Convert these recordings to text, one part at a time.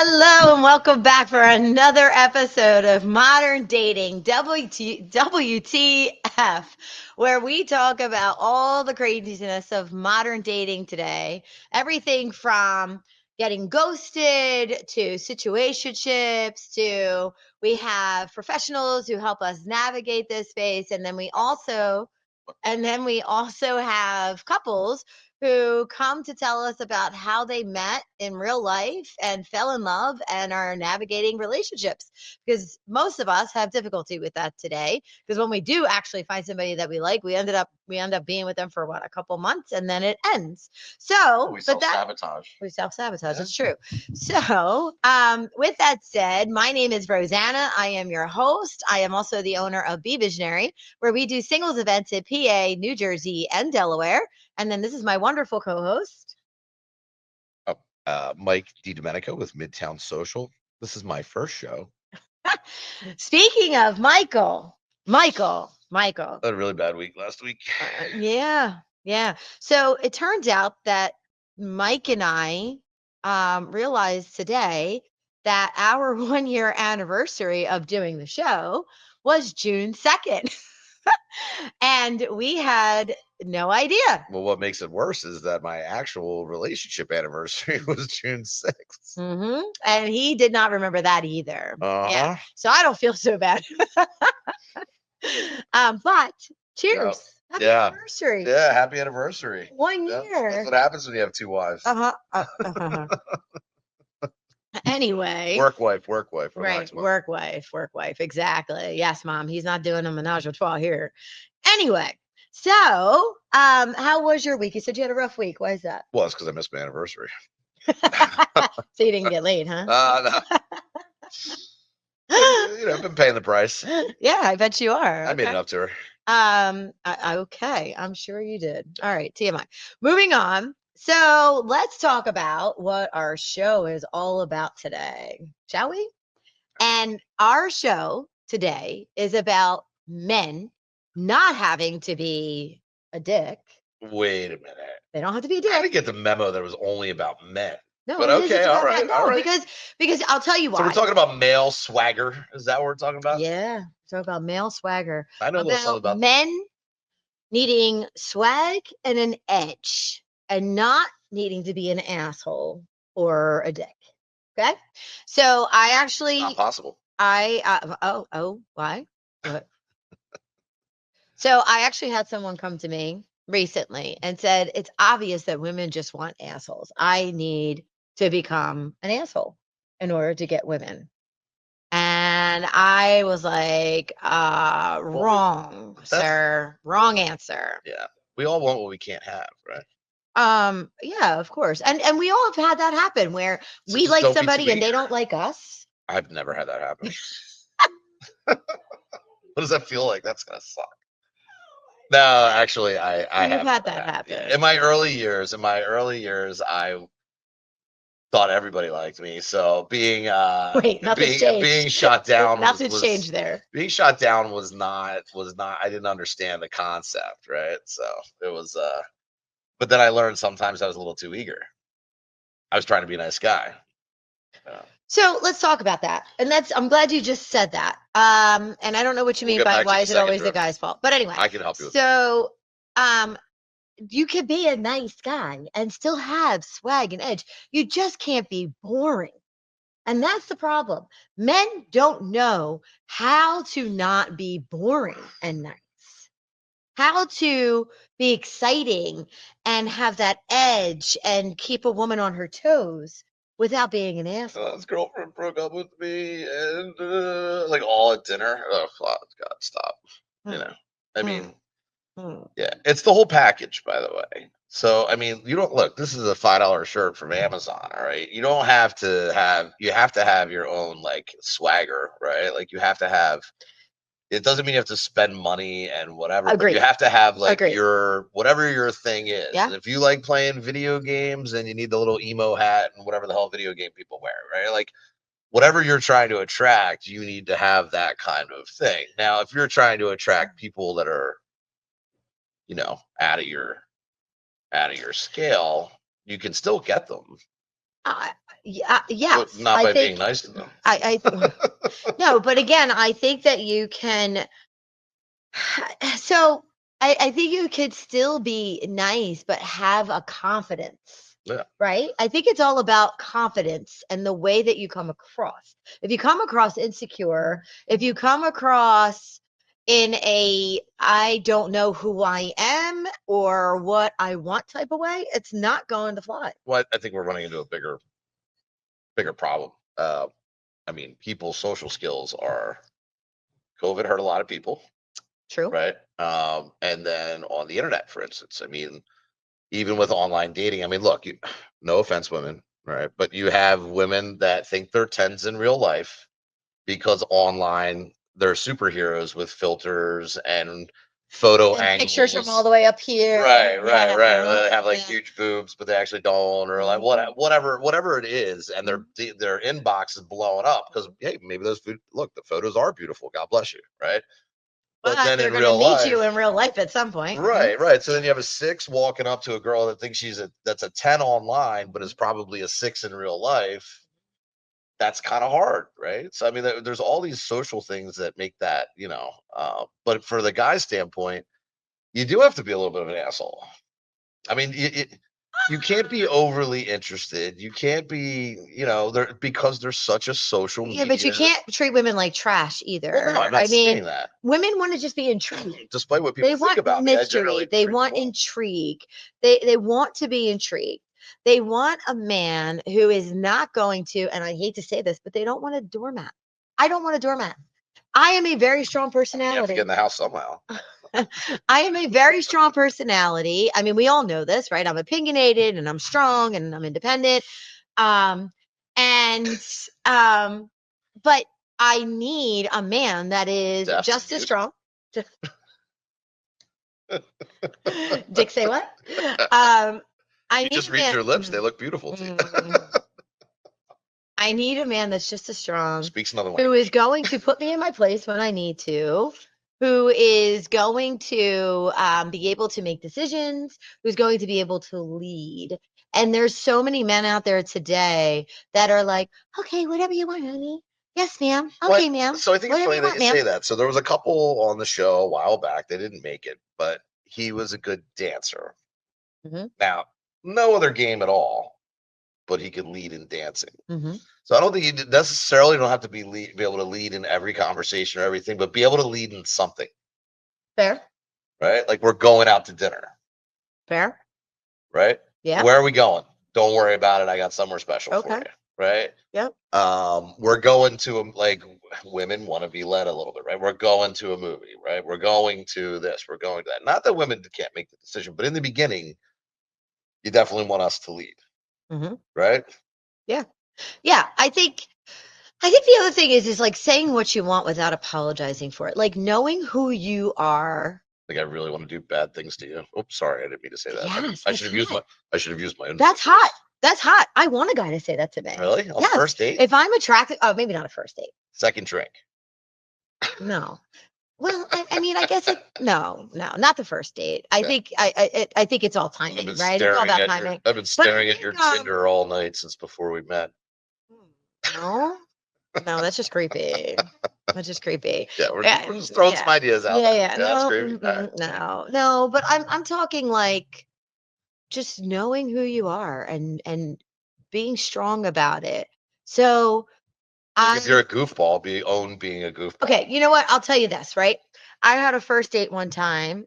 Hello and welcome back for another episode of Modern Dating WTF, where we talk about all the craziness of modern dating today. Everything from getting ghosted to situationships to we have professionals who help us navigate this space, and then we also have couples who come to tell us about how they met in real life and fell in love and are navigating relationships. Because most of us have difficulty with that today. Because when we do actually find somebody that we like, we end up being with them for a couple months, and then it ends. So we self-sabotage. We self-sabotage. It's true. So, with that said, my name is Rosanna. I am your host. I am also the owner of Be Visionary, where we do singles events in PA, New Jersey, and Delaware. And then this is my wonderful co-host. Mike DiDomenico with Midtown Social. This is my first show. Speaking of Michael. I had a really bad week last week. Yeah. So it turns out that Mike and I realized today that our 1 year anniversary of doing the show was June 2nd. And we had no idea. Well, what makes it worse is that my actual relationship anniversary was June 6th. And he did not remember that either. Yeah. So I don't feel so bad. But cheers. Happy anniversary. Yeah, happy anniversary. 1 year. That's what happens when you have two wives. Anyway. Work wife. Right. Work wife. Exactly. Yes, Mom. He's not doing a menage a trois here. Anyway. So, how was your week? You said you had a rough week. Why is that? Well, it's because I missed my anniversary. So you didn't get laid, huh? No. I've been paying the price. Yeah, I bet you are. I made it up to her. Okay. I'm sure you did. All right. TMI. Moving on. So let's talk about what our show is all about today, shall we? And our show today is about men not having to be a dick. Wait a minute. They don't have to be a dick. I didn't get the memo that it was only about men. No, but okay, all right. Because I'll tell you why. So we're talking about male swagger. Is that what we're talking about? Yeah, talk about male swagger. I know about men needing swag and an edge, and not needing to be an asshole or a dick. Okay, so I actually not possible. Why? What? So I actually had someone come to me recently and said, it's obvious that women just want assholes. I need to become an asshole in order to get women. And I was like, wrong, sir. Wrong answer. Yeah. We all want what we can't have, right? Yeah, of course. And we all have had that happen where we like somebody and they don't like us. I've never had that happen. What does that feel like? That's gonna suck. No, actually, I have had that happen. In my early years, I thought everybody liked me. So being being shot down. Nothing's changed there. Being shot down was not. I didn't understand the concept, right? So it was. But then I learned sometimes I was a little too eager. I was trying to be a nice guy. So let's talk about that. And I'm glad you just said that. And I don't know what you mean by why is it always the guy's fault. But anyway, I can help you with so you can be a nice guy and still have swag and edge. You just can't be boring. And that's the problem. Men don't know how to not be boring and nice. How to be exciting and have that edge and keep a woman on her toes without being an asshole. His girlfriend broke up with me, and like all at dinner. Oh, God, stop! I mean, yeah, it's the whole package, by the way. So, I mean, you don't look. This is a $5 shirt from Amazon, all right? You don't have to have. You have to have your own like swagger, right? Like you have to have. It doesn't mean you have to spend money and whatever. But you have to have like your whatever your thing is. Yeah. If you like playing video games and you need the little emo hat and whatever the hell video game people wear, right? Like whatever you're trying to attract, you need to have that kind of thing. Now, if you're trying to attract people that are, out of your scale, you can still get them. Yeah, But yes. not I by being think nice to them. I no, but again, I think that you can so I think you could still be nice, but have a confidence, Yeah. right? I think it's all about confidence and the way that you come across. If you come across insecure, if you come across in a I don't know who I am or what I want type of way, it's not going to fly. Well, I think we're running into a bigger problem. I mean, people's social skills are COVID hurt a lot of people, True. right? And then on the internet, for instance, I mean, even with online dating, I mean, look, no offense, women, right? But you have women that think they're tens in real life because online they're superheroes with filters and photo And pictures from all angles. the way up here. Right. Yeah. They have like Yeah. huge boobs, but they actually don't, or like whatever it is, and their inbox is blowing up because hey, maybe those look, the photos are beautiful. God bless you, right? But But then they're in going to real meet you life, in real life at some point. right. So then you have a 6 walking up to a girl that thinks that's a 10 online, but is probably a 6 in real life. That's kind of hard, right? So I mean, there's all these social things that make that, but for the guy's standpoint, you do have to be a little bit of an asshole. I mean, you can't be overly interested. You can't be, there because there's such a social Yeah, but you media. can't treat women like trash Well, no, I'm either. not I mean, saying that. women want to just be intrigued. Despite what people They think want about me, I mystery. generally They treat them want well. intrigue. They want to be intrigued. They want a man who is not going to, and I hate to say this, but they don't want a doormat. I don't want a doormat. I am a very strong You have to get personality. in the house somehow. I am a very strong personality. I mean, we all know this, right? I'm opinionated and I'm strong and I'm independent. Um, and but I need a man that is To have some just as views. strong. Dick, say what? Um, I You need just a read man. your lips; they look beautiful to you. I need a man that's just as strong, Speaks another who is language. going to put me in my place when I need to, who is going to be able to make decisions, who's going to be able to lead. And there's so many men out there today that are like, okay, whatever you want, honey. Yes, ma'am. What? Okay, ma'am. So I think it's Whatever funny you that want, you ma'am. say that. So there was a couple on the show a while back. They didn't make it, but he was a good dancer. Hmm. Now, no other game at all, but he could lead in dancing. Hmm. So I don't think you necessarily don't have to be able to lead in every conversation or everything, but be able to lead in something, Fair. right? Like we're going out to dinner, Fair. right? Yeah. Where are we going? Don't worry about it. I got somewhere special for Okay. you, right? Yep. We're going to like women want to be led a little bit, right? We're going to a movie, right? We're going to this, we're going to that. Not that women can't make the decision, but in the beginning, you definitely want us to lead, Hmm. right? Yeah. Yeah. I think the other thing is like saying what you want without apologizing for it. Like knowing who you are. Like I really want to do bad things to you. Oops, sorry, I didn't mean to say that. Yes, I that's should have used hot. my own That's filters. hot. That's hot. I want a guy to say that to me. Really? On the Yes. first date? If I'm attracted, oh, maybe not a first date. Second drink. No. Well, I mean, I guess no, not the first date. I Yeah. think I think it's all timing, right? It's all about timing. I've been But I staring at think your Tinder all night since before we met. no, no, that's just creepy. That's just creepy. Yeah, Yeah, we're just throwing some yeah, ideas out yeah, there. yeah. Yeah, that's No, creepy. All right. no. But I'm talking like just knowing who you are and being strong about it. So Like if you're I a goofball, own being a goofball. okay, you know what? I'll tell you this, right? I had a first date one time.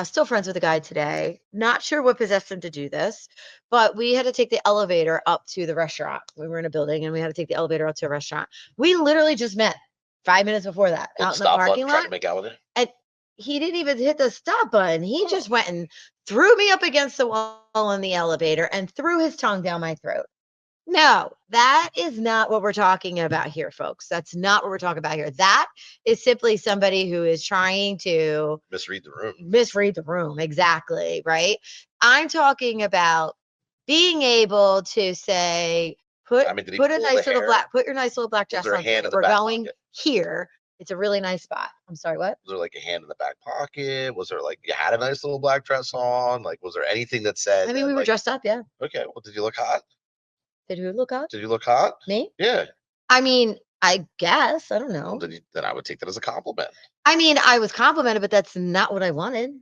Still friends with the guy today. Not sure what possessed him to do this, but we had to take the elevator up to the restaurant. We were in a building and we had to take the elevator up to a restaurant. We literally just met 5 minutes before that Hit the out in the stop button, parking trying lot. to make out with it. And he didn't even hit the stop button. He Oh. just went and threw me up against the wall in the elevator and threw his tongue down my throat. No, that is not what we're talking about here, folks. That's not what we're talking about here. That is simply somebody who is trying to Misread the room. misread the room. Exactly. Right. I'm talking about being able to say, I mean, did he put a pull the nice little hair? put your nice little black Was dress there a on hand tonight. in the We're back going pocket? here. It's a really nice spot. I'm sorry, what? Was there like a hand in the back pocket? Was there like you had a nice little black dress on? Like, was there anything that said I mean, that we were like, dressed up, yeah. okay, well, did you look hot? Did who look hot? Did you look hot? Me? Yeah. I mean, I guess. I don't know. Well, then I would take that as a compliment. I mean, I was complimented, but that's not what I wanted.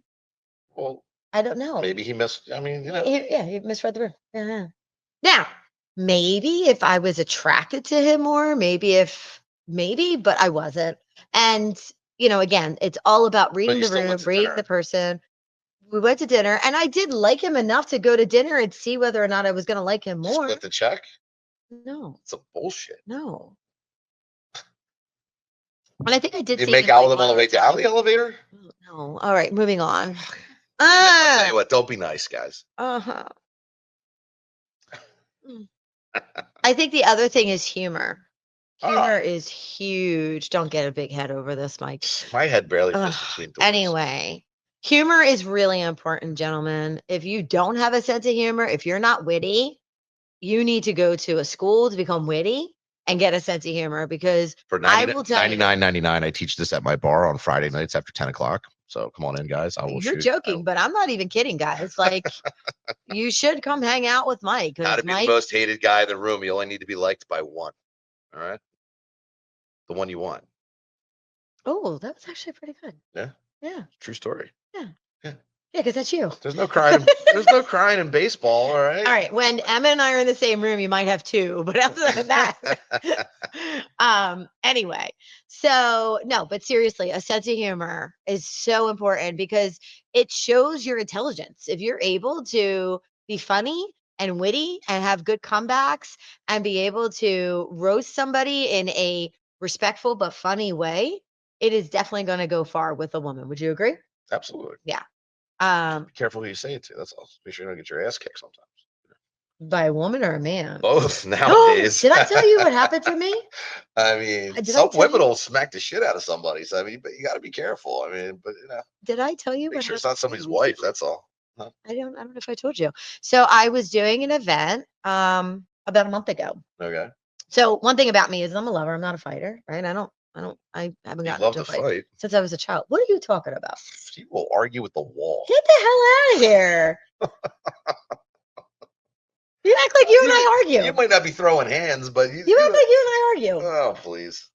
Well, I don't know. maybe he missed. I mean, he misread the room. Yeah. Now, maybe if I was attracted to him more, maybe, but I wasn't. And again, it's all about reading the room, reading the person. We went to dinner, and I did like him enough to go to dinner and see whether or not I was going to like him more. Split the check? No. It's some bullshit. No. And I think I did. Did you make out with him on the way down the elevator? No. All right, moving on. I'll tell you what, don't be nice, guys. Uh-huh. I think the other thing is humor. Humor is huge. Don't get a big head over this, Mike. My head barely fits between doors. Anyway, humor is really important, gentlemen. If you don't have a sense of humor, if you're not witty, you need to go to a school to become witty and get a sense of humor, because for $99.99, I teach this at my bar on Friday nights after 10 o'clock. So come on in, guys. You're joking, but I'm not even kidding, guys. Like, you should come hang out with Mike. How to be the most hated guy in the room. You only need to be liked by one. All right. The one you want. Oh, that was actually pretty good. Yeah. Yeah. True story. Yeah. Yeah. Yeah, because that's you. There's no crying. There's no crying in baseball. All right. All right. When Emma and I are in the same room, you might have two, but other than that, anyway. So no, but seriously, a sense of humor is so important because it shows your intelligence. If you're able to be funny and witty and have good comebacks and be able to roast somebody in a respectful but funny way, it is definitely going to go far with a woman. Would you agree? Absolutely. Yeah. Be careful who you say it to. That's all. Make sure you don't get your ass kicked sometimes. By a woman or a man? Both nowadays. Did I tell you what happened to me? I mean, some women will smack the shit out of somebody. So I mean, but you got to be careful. I mean, but Did I tell you? Make sure it's not somebody's wife. That's all. Huh? I don't know if I told you. So I was doing an event about a month ago. Okay. So one thing about me is I'm a lover. I'm not a fighter, right? I haven't gotten to fight since I was a child. What are you talking about? You will argue with the wall. Get the hell out of here. You act like you and I argue. You might not be throwing hands, but you act like you and I argue. Oh, please.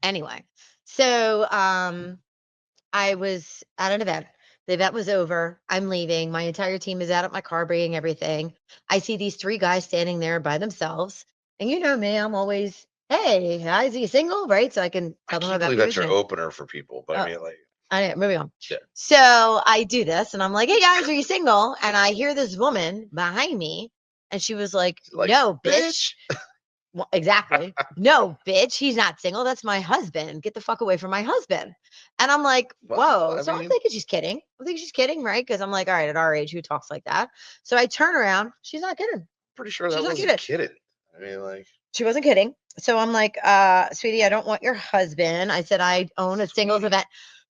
Anyway, so I was at an event. The event was over. I'm leaving. My entire team is out at my car bringing everything. I see these three guys standing there by themselves. And you know me, I'm always, hey, is he single? Right? So I can tell them about that's your opener for people. But I mean, like, moving on. Yeah. So I do this and I'm like, hey guys, are you single? And I hear this woman behind me and she was like no, bitch. Well, exactly. No, bitch, he's not single. That's my husband. Get the fuck away from my husband. And I'm like, whoa. I'm thinking she's kidding. I think she's kidding, right? Because I'm like, all right, at our age, who talks like that? So I turn around. She's not kidding. Pretty sure that wasn't kidding. I mean, like, she wasn't kidding. So I'm like, sweetie, I don't want your husband. I said, I own a singles event.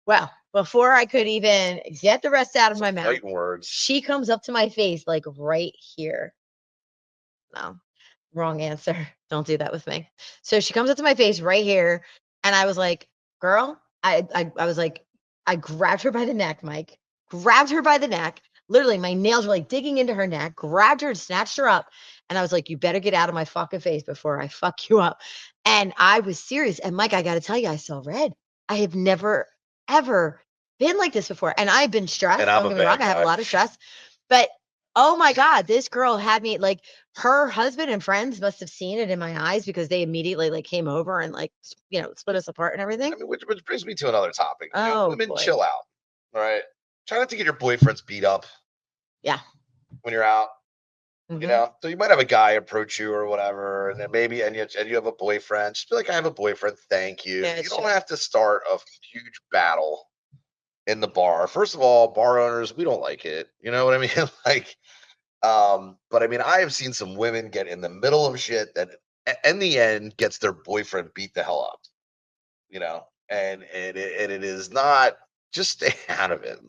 Well, before I could even get the rest out of my mouth, words. She comes up to my face, like right here. No. Wrong answer. Don't do that with me. So she comes up to my face right here. And I was like, girl, I was like, I grabbed her by the neck, Mike, grabbed her by the neck. Literally, my nails were like digging into her neck, grabbed her and snatched her up. And I was like, you better get out of my fucking face before I fuck you up. And I was serious. And Mike, I got to tell you, I saw red. I have never, ever been like this before. And I've been stressed. Don't get me wrong. I have a lot of stress. But oh my God, this girl had me like, her husband and friends must have seen it in my eyes because they immediately like came over and like, split us apart and everything. I mean, which brings me to another topic. Women, chill out. All right. Try not to get your boyfriends beat up. Yeah. When you're out. Mm-hmm. So you might have a guy approach you or whatever, and then maybe and you have a boyfriend. Just be like, I have a boyfriend. Thank you. Yeah, you don't have to start a huge battle in the bar. First of all, bar owners, we don't like it. You know what I mean? Like, but I mean, I have seen some women get in the middle of shit that in the end gets their boyfriend beat the hell up. And it is not, just stay out of it.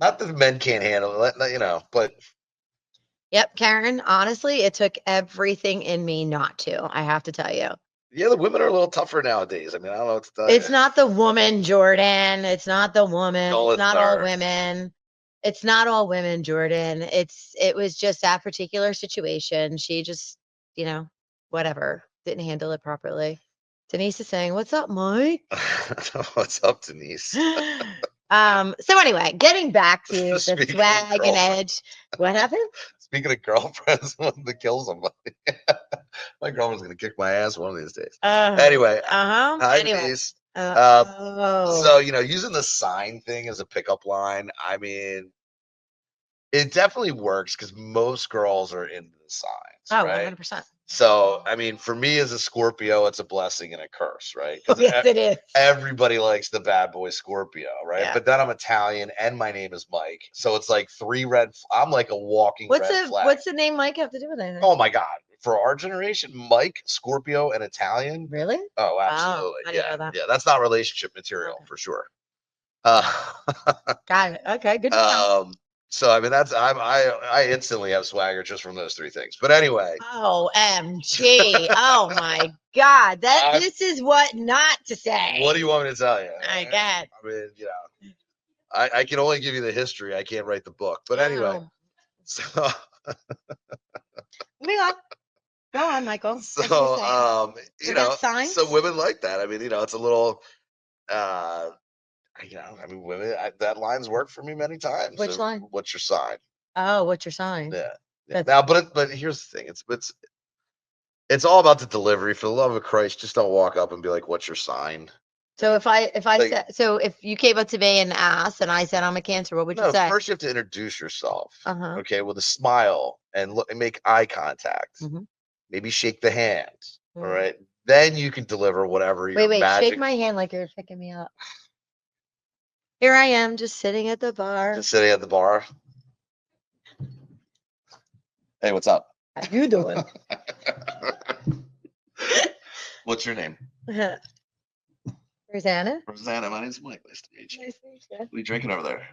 Not that men can't handle it, but. Yep, Karen, honestly, it took everything in me not to, I have to tell you. Yeah, the women are a little tougher nowadays. I mean, I don't know what to tell you. It's not the woman, Jordan. It's not the woman. No, it's not all women. It's not all women, Jordan. It was just that particular situation. She just whatever, didn't handle it properly. Denise is saying, "What's up, Mike?" What's up, Denise? So anyway, getting back to the swag and edge. What happened? Speaking of girlfriends wanting to kill somebody. My girlfriend's gonna kick my ass one of these days. Anyway. Hi, Denise. So, using the sign thing as a pickup line, I mean, it definitely works because most girls are into the signs. Oh, right? 100%. So, I mean, for me as a Scorpio, it's a blessing and a curse, right? Yes, it is. Everybody likes the bad boy Scorpio, right? Yeah. But then I'm Italian and my name is Mike. So it's like I'm like a walking red flag. What's the name Mike have to do with anything? Oh my God. For our generation, Mike, Scorpio, and Italian. Really? Oh, absolutely. I didn't know that. Yeah, that's not relationship material for sure. Got it. Okay, good to know. So I mean, I instantly have swagger just from those three things. But anyway. OMG. Oh my God. This is what not to say. What do you want me to tell you? I get. I mean, I can only give you the history. I can't write the book. But anyway. So moving on. Go on, Michael. So so women like that. I mean, it's a little I mean, women, that line's worked for me many times. Which line? What's your sign? Oh, what's your sign? Yeah. Now, but here's the thing. It's all about the delivery. For the love of Christ, just don't walk up and be like, "What's your sign?" So if I said, so if you came up to me and asked, and I said I'm a Cancer, what would you say? First you have to introduce yourself. Okay, with a smile and look and make eye contact. Maybe shake the hand. All right. Then you can deliver whatever your magic. Shake my hand like you're picking me up. Here I am, just sitting at the bar. Hey, what's up? How you doing? What's your name? Rosanna. Rosanna, my name's Mike. Nice to meet you. Nice to meet you. What are you drinking over there?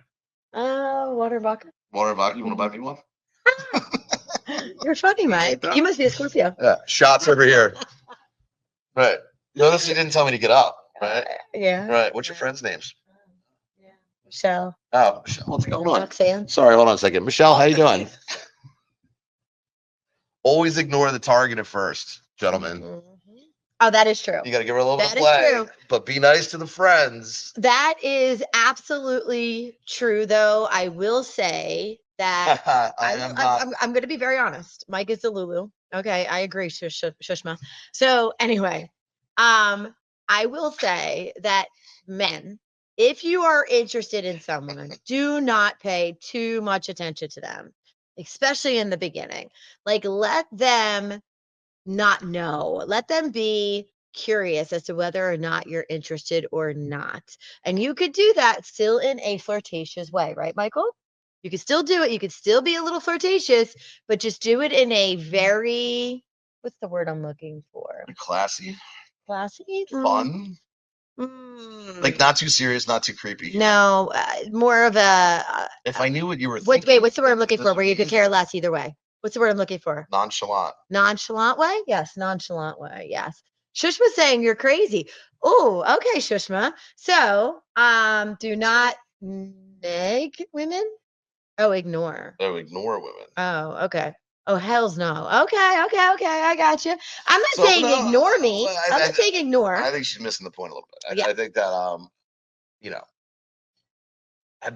Water vodka. Water vodka? You want to buy me one? You're funny, Mike. You must be a Scorpio. Yeah, shots over here. Right. Notice you didn't tell me to get up, right? Yeah. Right. What's your friends' names? Michelle. Oh, Michelle. What's going on? Roxanne. Sorry, hold on a second. Michelle, how you doing? Always ignore the target at first, gentlemen. Oh, that is true. You got to give her a little bit of play, but be nice to the friends. That is absolutely true, though. I will say that I'm going to be very honest. Mike is the Lulu. Okay, I agree, Shushma. So anyway, I will say that men, if you are interested in someone, do not pay too much attention to them, especially in the beginning. Like, let them not know. Let them be curious as to whether or not you're interested or not. And you could do that still in a flirtatious way, right, Michael? You could still do it. You could still be a little flirtatious, but just do it in a very, what's the word I'm looking for? Classy. Fun. Like not too serious, not too creepy. No, more of a. If I knew what you were thinking. Wait, what's the word I'm looking for? Where you could care less either way. What's the word I'm looking for? Nonchalant. Nonchalant way? Yes, nonchalant way. Yes. Shushma's saying you're crazy. Oh, okay, Shushma. So, do not neg women. Oh, ignore. Oh, ignore women. Oh, okay. Oh, hells no. Okay. I got you. I'm not saying ignore me. I'm not saying ignore. I think she's missing the point a little bit. I think that,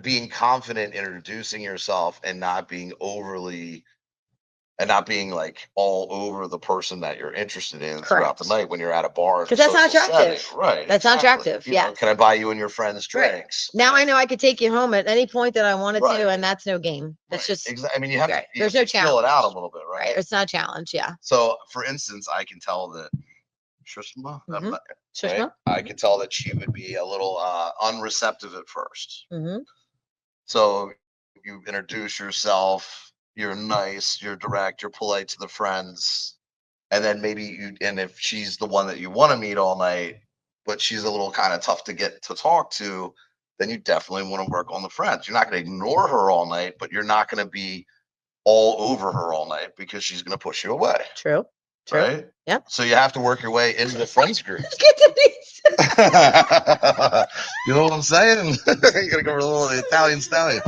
being confident in introducing yourself and not being like all over the person that you're interested in throughout the night when you're at a bar. Because that's not attractive. Setting. Right. That's not attractive. Yeah. Can I buy you and your friends drinks? Right. Now I know I could take you home at any point that I wanted to, and that's no game. That's just. I mean, you have to. There's no challenge. Fill it out a little bit, right? It's not a challenge. Yeah. So, for instance, I can tell that Shushma, I can tell that she would be a little unreceptive at first. So you introduce yourself. You're nice, you're direct, you're polite to the friends. And then maybe if she's the one that you want to meet all night, but she's a little kind of tough to get to talk to, then you definitely want to work on the friends. You're not going to ignore her all night, but you're not going to be all over her all night because she's going to push you away. True. Right? Yeah. So you have to work your way into the friends group. You know what I'm saying? You got to go for a little Italian stallion.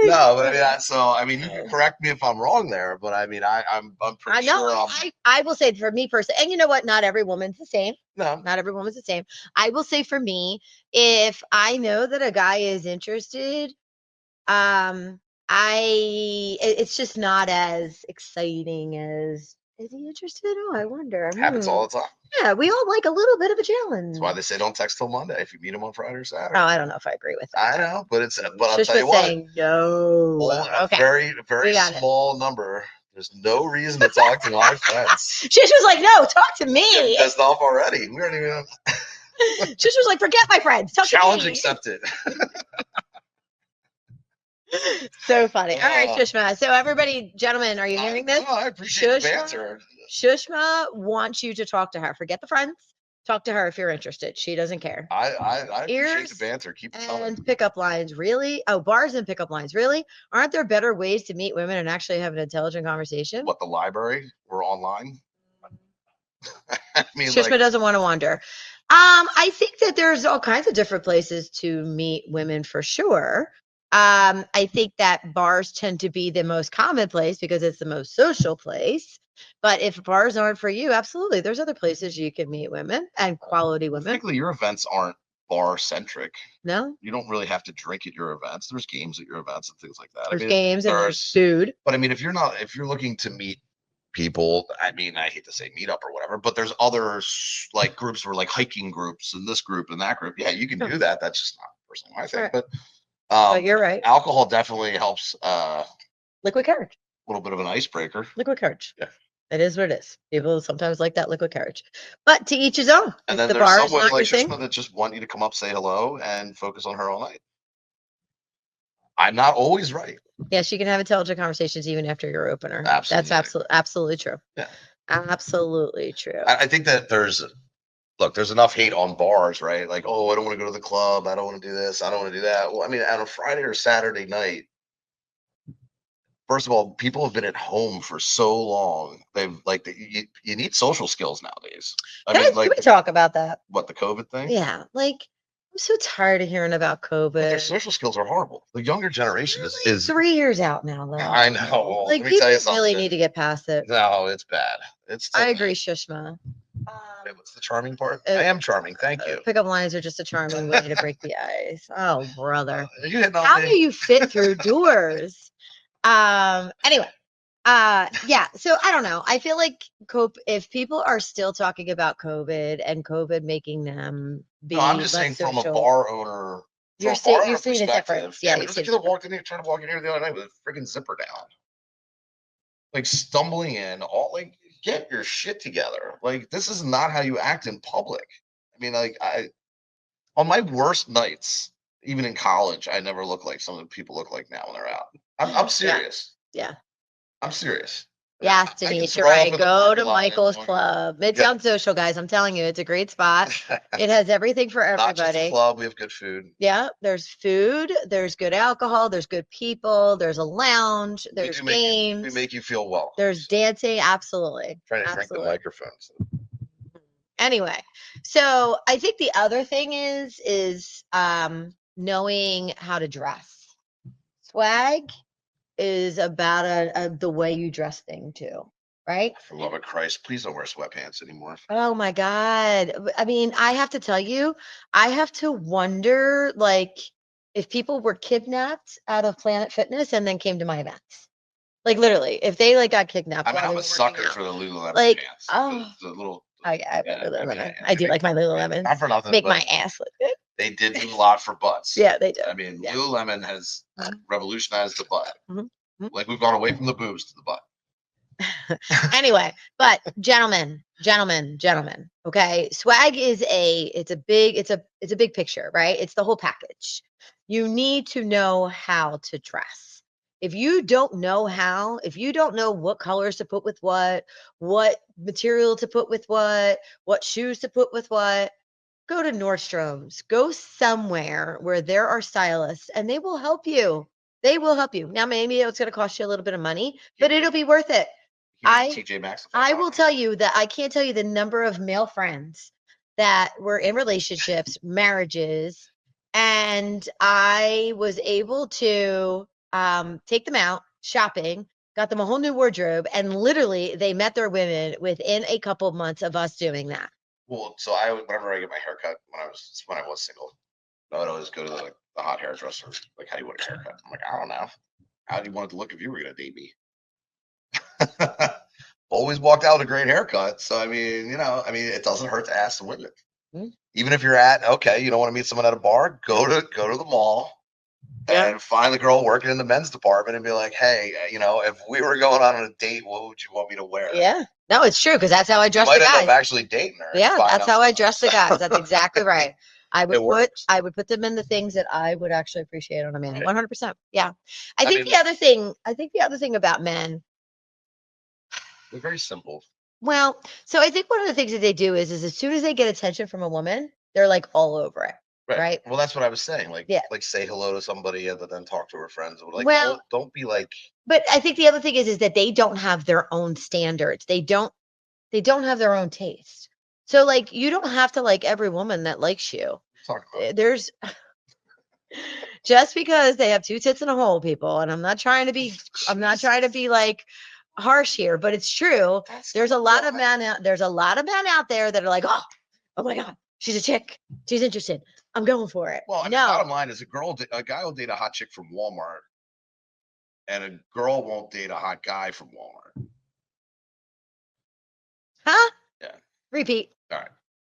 No, but I mean, you can correct me if I'm wrong there, but I mean, I'm pretty sure I will say for me personally, and you know what? Not every woman's the same. No, not every woman's the same. I will say for me, if I know that a guy is interested, it's just not as exciting as, is he interested? Oh, I wonder. Happens all the time. Yeah, we all like a little bit of a challenge. That's why they say don't text till Monday if you meet them on Friday or Saturday. Oh, I don't know if I agree with that. I know, but I'll tell you what. Saying no. A very, very small number. There's no reason to talk to my friends. Shish was like, no, talk to me. You're pissed off already. We don't even. Shish was like, forget my friends. Talk Challenge to me. accepted. So funny. All right, Shushma. So everybody, gentlemen, are you hearing this? I appreciate the banter. Shushma wants you to talk to her. Forget the friends. Talk to her if you're interested. She doesn't care. I appreciate the banter. Keep it coming. And pickup lines, really? Oh, bars and pickup lines, really? Aren't there better ways to meet women and actually have an intelligent conversation? What, the library? We're online? I mean, Shushma doesn't want to wander. I think that there's all kinds of different places to meet women for sure. I think that bars tend to be the most common place because it's the most social place. But if bars aren't for you, absolutely, there's other places you can meet women and quality women. Frankly, your events aren't bar centric. No, you don't really have to drink at your events. There's games at your events and things like that. There's games and there's food. But I mean, if you're looking to meet people, I mean, I hate to say meet up or whatever, but there's other like groups where like hiking groups and this group and that group. Yeah, you can do that. That's just not personally my thing. But you're right. Alcohol definitely helps. Liquid courage. A little bit of an icebreaker. Liquid courage. Yeah. It is what it is. People sometimes like that liquid courage, but to each his own. And then there's someone like Shushma that just want you to come up, say hello, and focus on her all night. I'm not always right. Yeah, she can have intelligent conversations even after your opener. Absolutely. That's absolutely true. Yeah. Absolutely true. I think that there's enough hate on bars, right? Like, oh, I don't want to go to the club. I don't want to do this. I don't want to do that. Well, I mean, on a Friday or Saturday night, first of all, people have been at home for so long. They've you need social skills nowadays. Can we talk about that? What, the COVID thing? Yeah. Like, I'm so tired of hearing about COVID. But their social skills are horrible. The younger generation is 3 years out now, though. I know. Like, people really need to get past it. No, it's bad. I agree, Shushma. What's the charming part? I am charming. Thank you. Pickup lines are just a charming way to break the ice. Oh, brother. How do you fit through doors? Anyway. Yeah. So I don't know. I feel like if people are still talking about COVID and COVID making them be I'm just saying social, from a bar owner. You're seeing a difference. Yeah, because a kid walked in here, trying to walk in here the other night with a freaking zipper down. Like stumbling in, all like, get your shit together. Like, this is not how you act in public. I mean, like, on my worst nights, even in college, I never look like some of the people look like now when they're out. I'm serious. Yeah. I'm serious. Yes, Denise, you're right. Go to Michael's Club. Midtown Social, guys. I'm telling you, it's a great spot. It has everything for everybody. Not just a club. We have good food. Yeah, there's food. There's good alcohol. There's good people. There's a lounge. There's games. We make you feel welcome. There's dancing. Absolutely. Trying to drink the microphones. Anyway, so I think the other thing is knowing how to dress. Swag is about the way you dress thing too, right? For love of Christ, please don't wear sweatpants anymore. Oh my God. I mean, I have to tell you, I have to wonder, like, if people were kidnapped out of Planet Fitness and then came to my events. Like, literally, if they like got kidnapped. I mean, I'm a sucker for the Lululemon pants. Oh, the little. Lululemon. I do like my Lululemons. Not for nothing. Make my ass look good. They did do a lot for butts. Yeah, they do. I mean, Lululemon has revolutionized the butt. Like, we've gone away from the boobs to the butt. Anyway, but gentlemen, okay, swag is it's a big picture, right? It's the whole package. You need to know how to dress. If you don't know how, if you don't know what colors to put with what material to put with what shoes to put with what, go to Nordstrom's, go somewhere where there are stylists and they will help you. They will help you. Now, maybe it's going to cost you a little bit of money, but it'll be worth it. TJ Maxx. I will tell you that I can't tell you the number of male friends that were in relationships, marriages, and I was able to take them out shopping, got them a whole new wardrobe, and literally they met their women within a couple of months of us doing that. Well, so whenever I get my haircut when I was single, I would always go to the hot hairdresser. Like, how do you want your haircut? I'm like, I don't know. How do you want it to look if you were gonna date me? Always walked out with a great haircut. So I mean, it doesn't hurt to ask the women. Mm-hmm. Even if you're you don't want to meet someone at a bar, go to the mall and find the girl working in the men's department and be like, hey, if we were going on a date, what would you want me to wear? Yeah. No, it's true, because that's how I dress the guys. Might end up actually dating her. Yeah, that's how I dress the guys. That's exactly right. I would put them in the things that I would actually appreciate on a man. 100%. Yeah. I think the other thing about men, they're very simple. Well, so I think one of the things that they do is as soon as they get attention from a woman, they're like all over it. Right. Well, that's what I was saying. Like, say hello to somebody and then talk to her friends. Like, don't be like. But I think the other thing is that they don't have their own standards. They don't have their own taste. So like, you don't have to like every woman that likes you. There's just because they have 2 tits in a hole, people. And I'm not trying to be like harsh here, but it's true. There's a lot of men out there that are like, oh my God, she's a chick. She's interested. I'm going for it. Well, bottom line is a guy will date a hot chick from Walmart, and a girl won't date a hot guy from Walmart. Huh? Yeah. Repeat. All right.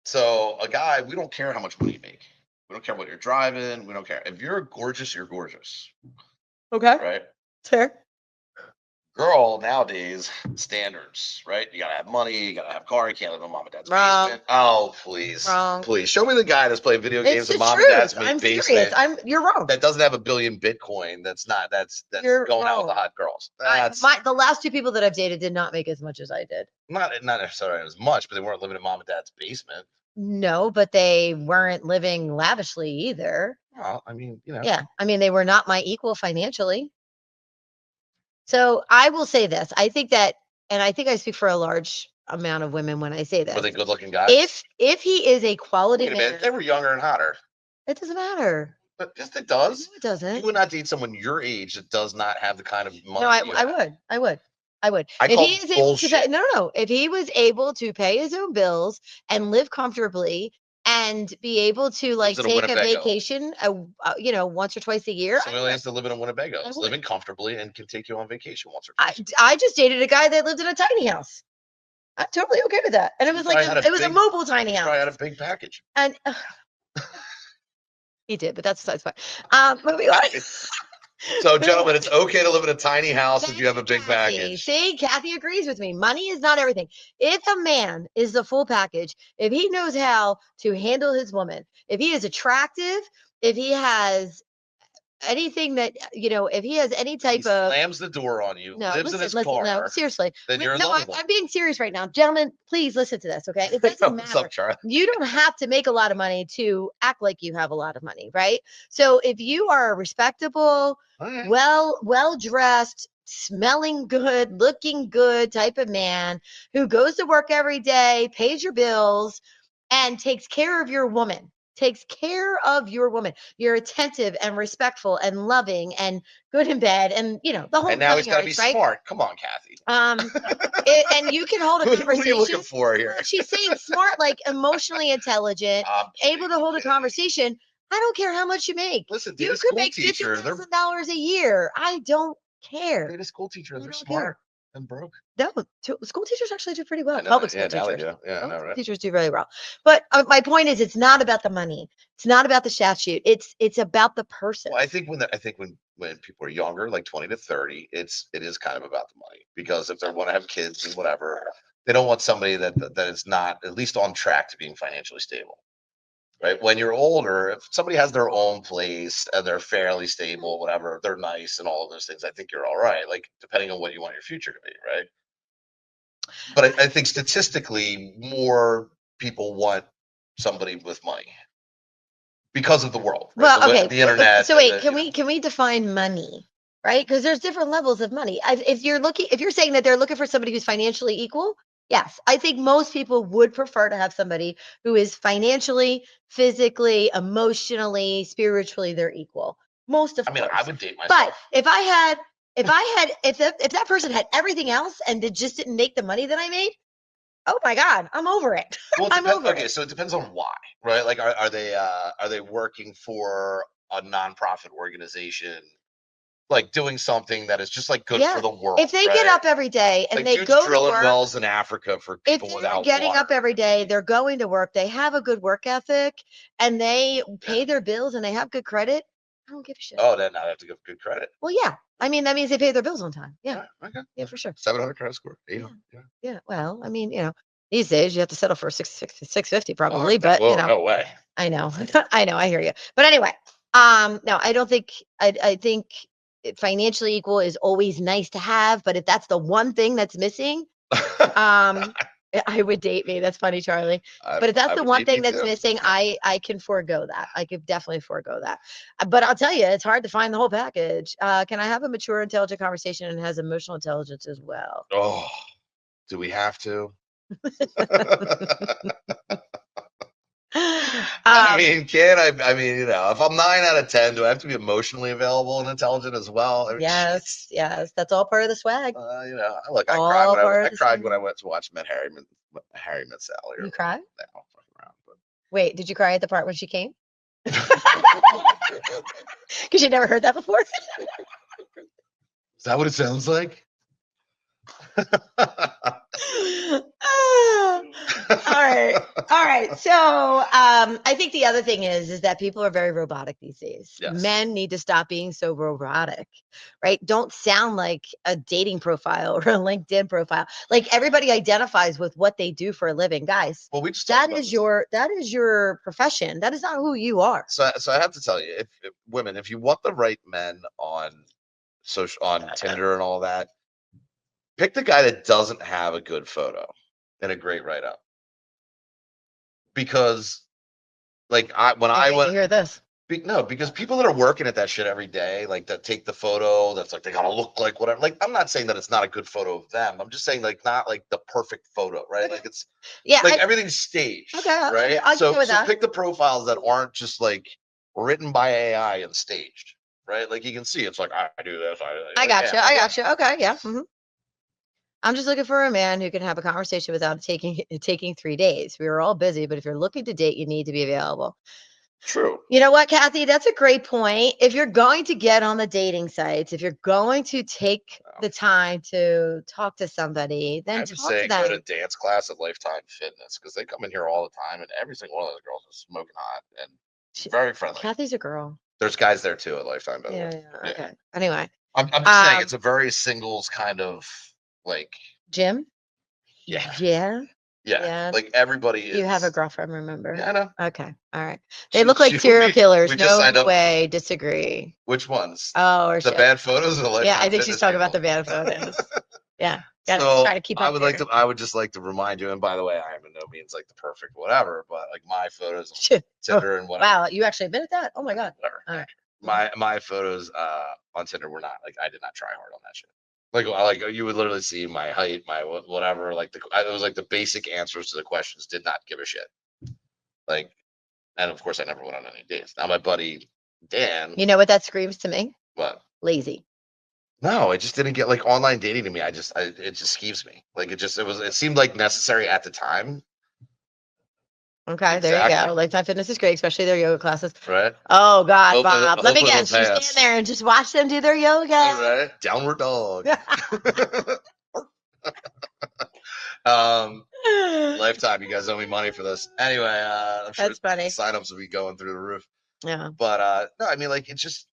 So a guy, we don't care how much money you make. We don't care what you're driving. We don't care. If you're gorgeous, you're gorgeous. Okay. Right? Fair. Girl, nowadays, standards, right? You gotta have money, you gotta have a car, you can't live in mom and dad's basement. Oh, please. Wrong. Please. Show me the guy that's playing video games in mom and dad's basement. Serious. You're wrong. That doesn't have $1 billion Bitcoin. That's going out with the hot girls. The last 2 people that I've dated did not make as much as I did. Not necessarily as much, but they weren't living in mom and dad's basement. No, but they weren't living lavishly either. Well, I mean, Yeah. I mean, they were not my equal financially. So I will say this. I think that, and I think I speak for a large amount of women when I say this. Were they good looking guys? If he is a quality man. They were younger and hotter. It doesn't matter. But yes, it does. No, it doesn't. You would not date someone your age that does not have the kind of money. No, I would. If he is able to pay, no. If he was able to pay his own bills and live comfortably and be able to like take a vacation, once or twice a year. So he only has to live in a Winnebago. He's living comfortably and can take you on vacation once or twice. I just dated a guy that lived in a tiny house. I'm totally okay with that. And it was like a mobile tiny house. I had a big package. And he did, but that's fine. Moving on. So, gentlemen, it's okay to live in a tiny house if you have a big package. See, Kathy agrees with me. Money is not everything. If a man is the full package, if he knows how to handle his woman, if he is attractive, if he has anything that, if he has any type of slams the door on you, lives in his car. No, seriously. Then you're lovable. I'm being serious right now. Gentlemen, please listen to this, okay? It doesn't matter. What's up, Charlie? You don't have to make a lot of money to act like you have a lot of money, right? So if you are a respectable, well-dressed, smelling good, looking good type of man who goes to work every day, pays your bills, and takes care of your woman, you're attentive and respectful and loving and good in bed, and the whole. And now he's got to be smart. Come on, Kathy. And you can hold a conversation. What are you looking for here? She's saying smart, like emotionally intelligent, able to hold a conversation. I don't care how much you make. Listen, you could make $50,000 a year. I don't care. Date a school teacher. They're smart and broke. No, school teachers actually do pretty well. Public school teachers. Right. Teachers do really well. But my point is, it's not about the money. It's not about the statute. It's about the person. Well, I think when people are younger, like 20 to 30, it is kind of about the money, because if they want to have kids and whatever, they don't want somebody that is not at least on track to being financially stable. Right? When you're older, if somebody has their own place and they're fairly stable, whatever, they're nice and all of those things, I think you're all right. Like, depending on what you want your future to be, right? But I think statistically, more people want somebody with money because of the world. Right? Well, okay. The internet. So wait, can we define money? Right? Because there's different levels of money. If you're saying that they're looking for somebody who's financially equal, yes, I think most people would prefer to have somebody who is financially, physically, emotionally, spiritually, they're equal. Most of I mean, course. I would date myself. But if that person had everything else and just didn't make the money that I made, oh my God, I'm over it. Well, I'm over okay, it. so it depends on why, right? Like, are they working for a nonprofit organization, like doing something that is just like good for the world? If they get up every day and like they dudes go to drilling work, wells in Africa for people if they're without getting water. up every day, they're going to work, they have a good work ethic, and they pay their bills and they have good credit, I don't give a shit. Oh, then I have to give good credit. Well, yeah. I mean, that means they pay their bills on time. Yeah. Okay. Yeah, for sure. 700 credit score. 800. Yeah. Well, I mean, these days you have to settle for 650 probably, Oh, but no way. I know. I know. I hear you. But anyway, no, I don't think, I think financially equal is always nice to have, but if that's the one thing that's missing, I would date me. That's funny, Charlie. But if that's the one thing that's missing, I can forego that. I could definitely forego that. But I'll tell you, it's hard to find the whole package. Can I have a mature, intelligent conversation and has emotional intelligence as well? Oh, do we have to? I mean, I mean, if I'm 9 out of 10, do I have to be emotionally available and intelligent as well? I mean, yes, that's all part of the swag. Look, I cried when I went to watch Harry Met Sally. You cried? No, fucking around. But. Wait, did you cry at the part when she came? Because you never heard that before. Is that what it sounds like? All right. So I think the other thing is that people are very robotic these days. Yes. Men need to stop being so robotic, right? Don't sound like a dating profile or a LinkedIn profile. Like everybody identifies with what they do for a living, guys. Well, we just that is your profession. That is not who you are. So I have to tell you, if women, if you want the right men on Tinder and all that, pick the guy that doesn't have a good photo and a great write-up. Because, like, when I went, hear this. No, because people that are working at that shit every day, like that take the photo, that's like they gotta look like whatever. Like, I'm not saying that it's not a good photo of them. I'm just saying like not like the perfect photo, right? Like it's like everything's staged. Okay, right? So pick the profiles that aren't just like written by AI and staged, right? Like you can see it's like I do this. I got you. Okay, yeah. Mm-hmm. I'm just looking for a man who can have a conversation without taking 3 days. We are all busy, but if you're looking to date, you need to be available. True. You know what, Kathy? That's a great point. If you're going to get on the dating sites, if you're going to take the time to talk to somebody, then I would say go to dance class at Lifetime Fitness because they come in here all the time, and every single one of those girls is smoking hot and very friendly. Kathy's a girl. There's guys there too at Lifetime. By the way. Yeah. Okay. Anyway, I'm just saying it's a very singles kind of like gym. Yeah. Like everybody is. You have a girlfriend, remember? Yeah, I know. Okay. All right. They look like serial killers. No way. Disagree. Which ones? Oh, or the bad photos or the Lifetime I think she's talking about the bad photos. Yeah. So try to keep I would just like to remind you, and by the way, I am in no means like the perfect whatever, but like my photos on Tinder and whatever. Wow, you actually admitted that? Oh my God. Whatever. All right. My photos on Tinder were not like I did not try hard on that shit. Like you would literally see my height, my whatever. Like it was like the basic answers to the questions. Did not give a shit. Like, and of course I never went on any dates. Now my buddy Dan. You know what that screams to me? What? Lazy. No, it just didn't get like online dating to me. It just skeeves me. Like it seemed like necessary at the time. Okay, there you go. Lifetime Fitness is great, especially their yoga classes. Right. Oh God, Bob. Let me guess. You stand there and just watch them do their yoga. Right. Downward dog. Lifetime, you guys owe me money for this. Anyway, I'm sure that's funny. Signups will be going through the roof. Yeah. But no, I mean, like it's just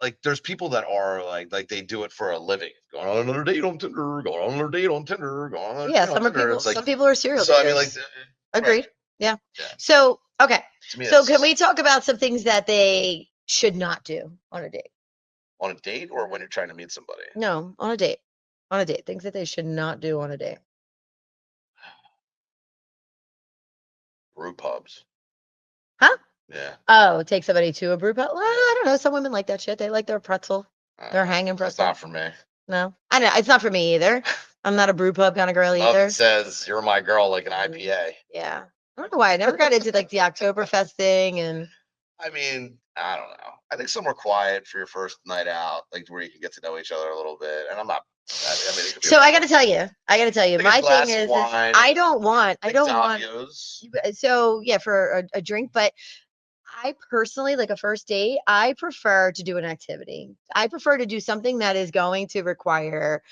like there's people that are like they do it for a living. Going on another date on Tinder, going on another date on Tinder, going on. Yeah, some people are serial killers. So I mean, like, agreed. Right. Yeah. So okay. So can we talk about some things that they should not do on a date? On a date, or when you're trying to meet somebody? No, on a date. On a date, things that they should not do on a date. Brew pubs. Huh? Yeah. Oh, take somebody to a brew pub? Well, I don't know. Some women like that shit. They like their pretzel. They're hanging pretzel. It's not for me. No, I know it's not for me either. I'm not a brew pub kind of girl either. It says you're my girl, like an IPA. Yeah. I don't know why I never got into like the Oktoberfest thing and I mean, I don't know. I think somewhere quiet for your first night out, like where you can get to know each other a little bit. And I'm not. I mean, it could be a So I got bar, to tell you, like a my thing glass of is wine, I like don't want. Davio's. So yeah, for a drink, but I personally, like a first date, I prefer to do an activity. I prefer to do something that is going to require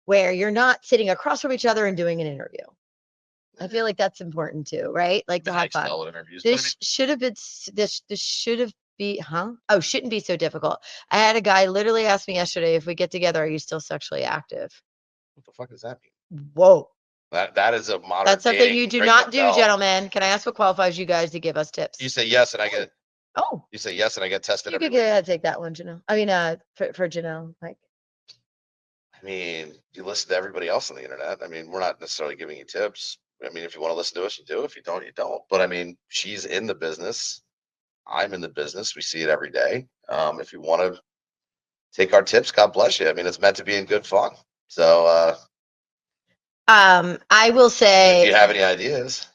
where you're not sitting across from each other and doing an interview. I feel like that's important too, right? Like to Been have nice fun. with interviews, but I mean, This should have been this should have be huh? Oh, shouldn't be so difficult. I had a guy literally ask me yesterday, if we get together, are you still sexually active? what the fuck does that mean? Whoa. That is a modern That's something you dating. do Ring the not do, bell. gentlemen. Can I ask what qualifies you guys to give us You tips? say yes, and I get. Oh, You say yes, and I get tested you every could go week. ahead and take that one, Janelle. I mean, for Janelle, like, I mean, you listen to everybody else on the internet. I mean, we're not necessarily giving you tips. I mean, if you want to listen to us, you do. If you don't, you don't. But I mean, she's in the business. I'm in the business. We see it every day. If you want to take our tips, God bless you. I mean, it's meant to be in good fun. So, I will if say, you have any ideas,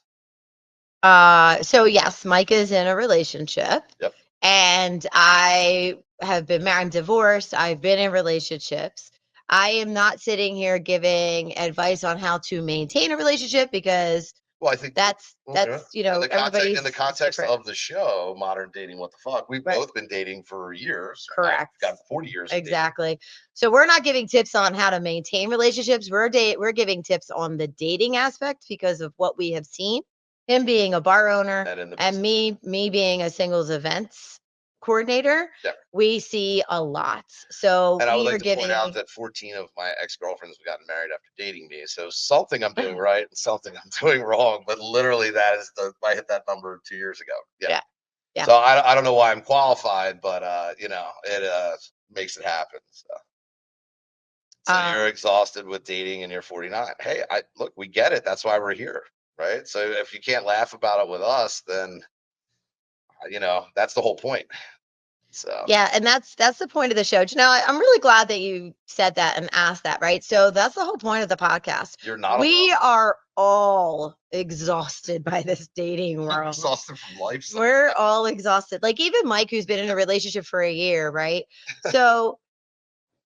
so yes, Mike is in a relationship, yep. and I have been married, I'm divorced. I've been in relationships. I am not sitting here giving advice on how to maintain a relationship because Well, I think okay. that's In the everybody's is context different. of the show, Modern Dating What the Fuck, we've Right. both been dating for years. I've Correct. got 40 years of dating. Exactly. So we're not giving tips on how to maintain relationships. We're giving tips on the dating aspect because of what we have seen. Him being a bar owner And in the and business. me being a singles events coordinator, Yeah. we see a lot. So And I would we like are to point out giving that 14 of my ex-girlfriends have gotten married after dating me. So something I'm doing right and something I'm doing wrong. But literally that is I hit that number 2 years ago. Yeah. yeah. Yeah. So I don't know why I'm qualified, but it makes it happen. So you're exhausted with dating and you're 49. Hey, I look, we get it. That's why we're here. Right. So if you can't laugh about it with us, then that's the whole point. So Yeah, and that's the point of the show. You know, I'm really glad that you said that and asked that, right? So that's the whole point of the podcast. you're not We alone. are all exhausted by this dating I'm world. exhausted from life. We're all exhausted. Like even Mike, who's been in a relationship for a year, right? So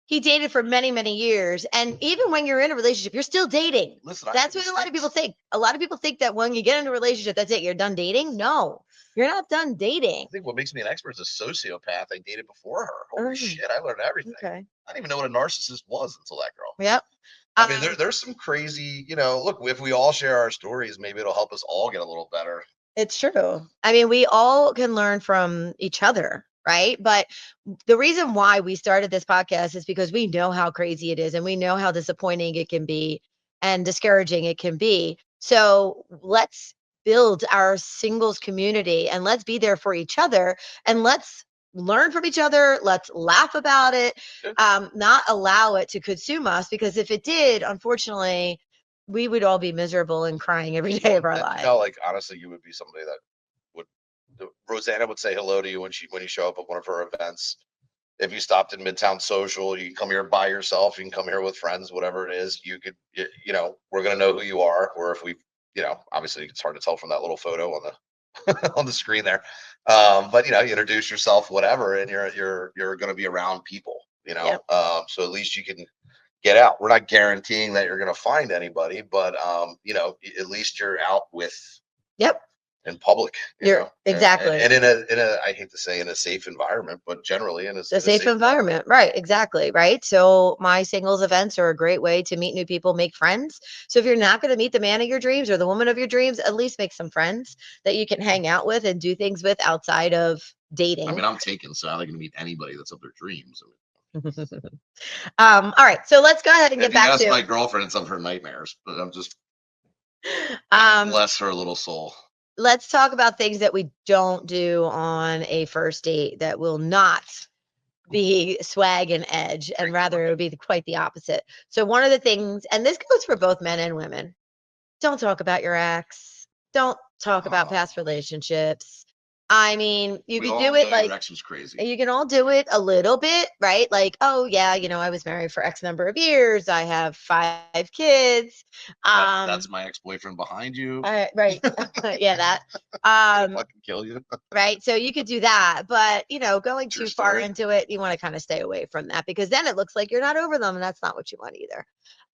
he dated for many, many years. And even when you're in a relationship, you're still dating. Listen, That's what a lot of people think. A lot of people think that when you get in a relationship, that's it, you're done dating. No, you're not done dating. I think what makes me an expert is a sociopath. I dated before her. Holy shit, I learned everything. Okay. I didn't even know what a narcissist was until that girl. Yep. I mean, there's some crazy, look, if we all share our stories, maybe it'll help us all get a little better. It's true. I mean, we all can learn from each other, right? But the reason why we started this podcast is because we know how crazy it is and we know how disappointing it can be and discouraging it can be. So let's build our singles community and let's be there for each other and let's learn from each other. Let's laugh about it, not allow it to consume us because if it did, unfortunately, we would all be miserable and crying every day of our lives. Like honestly, you would be somebody that would. Rosanna would say hello to you when you show up at one of her events. If you stopped in Midtown Social, you can come here by yourself. You can come here with friends, whatever it is. We're gonna know who you are. Or if we, obviously it's hard to tell from that little photo on the on the screen there. But you introduce yourself, whatever, and you're gonna be around people. Yep. So at least you can get out. We're not guaranteeing that you're going to find anybody, but at least you're out with Yep. in public. Exactly. And in a I hate to say in a safe environment, but generally in a safe environment. Right. Exactly. Right. So my singles events are a great way to meet new people, make friends. So if you're not going to meet the man of your dreams or the woman of your dreams, at least make some friends that you can hang out with and do things with outside of dating. I mean, I'm taken, so I'm not going to meet anybody that's of their dreams. All right. So let's go ahead and get back to my girlfriend. It's of her nightmares, but I'm just bless her little soul. Let's talk about things that we don't do on a first date that will not be swag and edge, and rather it would be quite the opposite. So one of the things, and this goes for both men and women, don't talk about your ex. Don't talk about past relationships. I mean, you We could all do know it your like ex was crazy. you can all do it a little bit, right? Like, oh yeah, I was married for X number of years. I have 5 kids. That's my ex-boyfriend behind you. Right. Yeah, that. Fucking kill you. Right. So you could do that, but going True too far story. into it, you want to kind of stay away from that because then it looks like you're not over them, and that's not what you want either.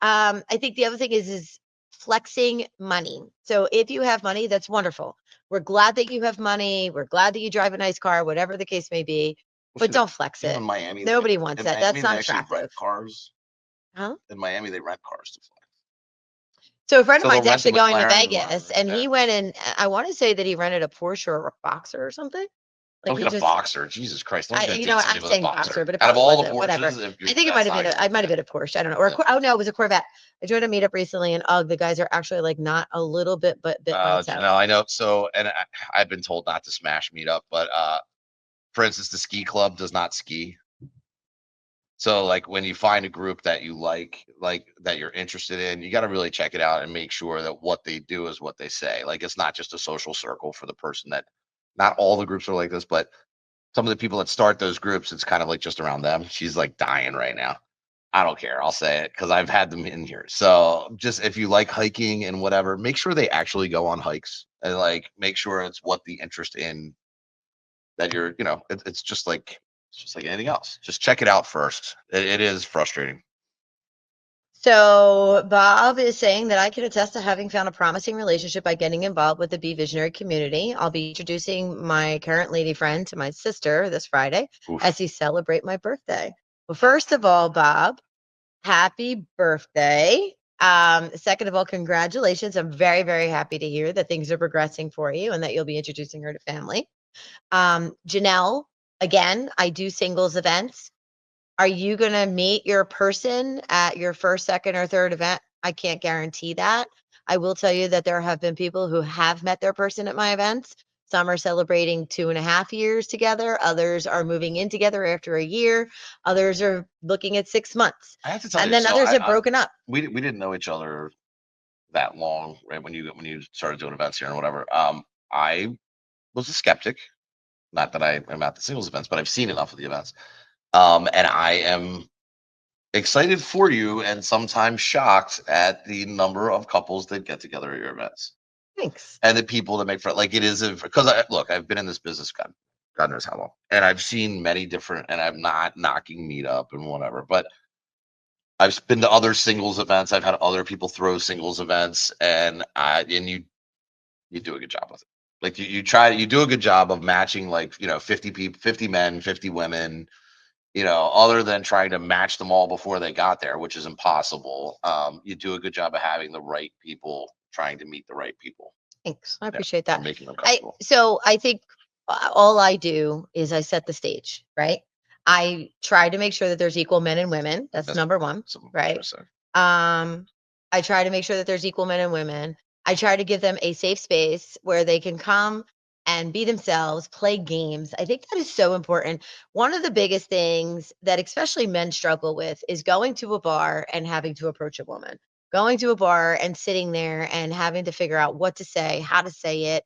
I think the other thing is flexing money. So if you have money, that's wonderful. We're glad that you have money. We're glad that you drive a nice car, whatever the case may be, but don't flex it. In Miami, Nobody wants that. That's they not actually rent attractive. cars. Huh? In Miami, they rent cars to fly. So a friend of So they'll mine's rent a actually going to McLaren or Vegas, whatever. and Yeah. he went in. I want to say that he rented a Porsche or a Boxer or something. Like Don't he get a just boxer. Jesus Christ. Don't go you date know what, somebody I'm with a saying boxer. Boxer, but it Out of probably all the wasn't. Whatever. Porsches, if you're, I think it that's might have not been. even I might have yeah. been a Porsche. I don't know. Or oh no, it was a Corvette. I joined a meetup recently, and the guys are actually like not a little bit, but bit lights out. Janelle, I know. So, and I've been told not to smash meetup, but for instance, the ski club does not ski. So, like when you find a group that you like that you're interested in, you got to really check it out and make sure that what they do is what they say. Like it's not just a social circle for the person that. Not all the groups are like this, but some of the people that start those groups, it's kind of like just around them. She's like dying right now. I don't care. I'll say it because I've had them in here. So just if you like hiking and whatever, make sure they actually go on hikes and like make sure it's what the interest in that you're, it's just like anything else. Just check it out first. It is frustrating. So Bob is saying that I can attest to having found a promising relationship by getting involved with the Be Visionary community. I'll be introducing my current lady friend to my sister this Friday as Oof. we celebrate my birthday. Well, first of all, Bob, happy birthday. Second of all, congratulations. I'm very, very happy to hear that things are progressing for you and that you'll be introducing her to family. Janelle, again, I do singles events. Are you going to meet your person at your first, second, or third event? I can't guarantee that. I will tell you that there have been people who have met their person at my events. Some are celebrating 2.5 years together. Others are moving in together after a year. Others are looking at 6 months. I have to tell And you, then so others have broken up. we didn't know each other that long, right? When you started doing events here and whatever. I was a skeptic. Not that I am at the singles events, but I've seen enough of the events. And I am excited for you and sometimes shocked at the number of couples that get together at your events Thanks. and the people that make friends. Like it is because look, I've been in this business God knows how long, and I've seen many different. And I'm not knocking meetup and whatever, but I've been to other singles events. I've had other people throw singles events, and you do a good job with it. Like you do a good job of matching 50 people, 50 men, 50 women, other than trying to match them all before they got there, which is impossible. You do a good job of having the right people trying to meet the right people. Thanks. I Yeah, appreciate and that. making them I comfortable. so I think all I do is I set the stage, right? I try to make sure that there's equal men and women. That's number one, Some right? Um, I try to make sure that there's equal men and women. I try to give them a safe space where they can come and be themselves, play games. I think that is so important. One of the biggest things that especially men struggle with is going to a bar and having to approach a woman. Going to a bar and sitting there and having to figure out what to say, how to say it.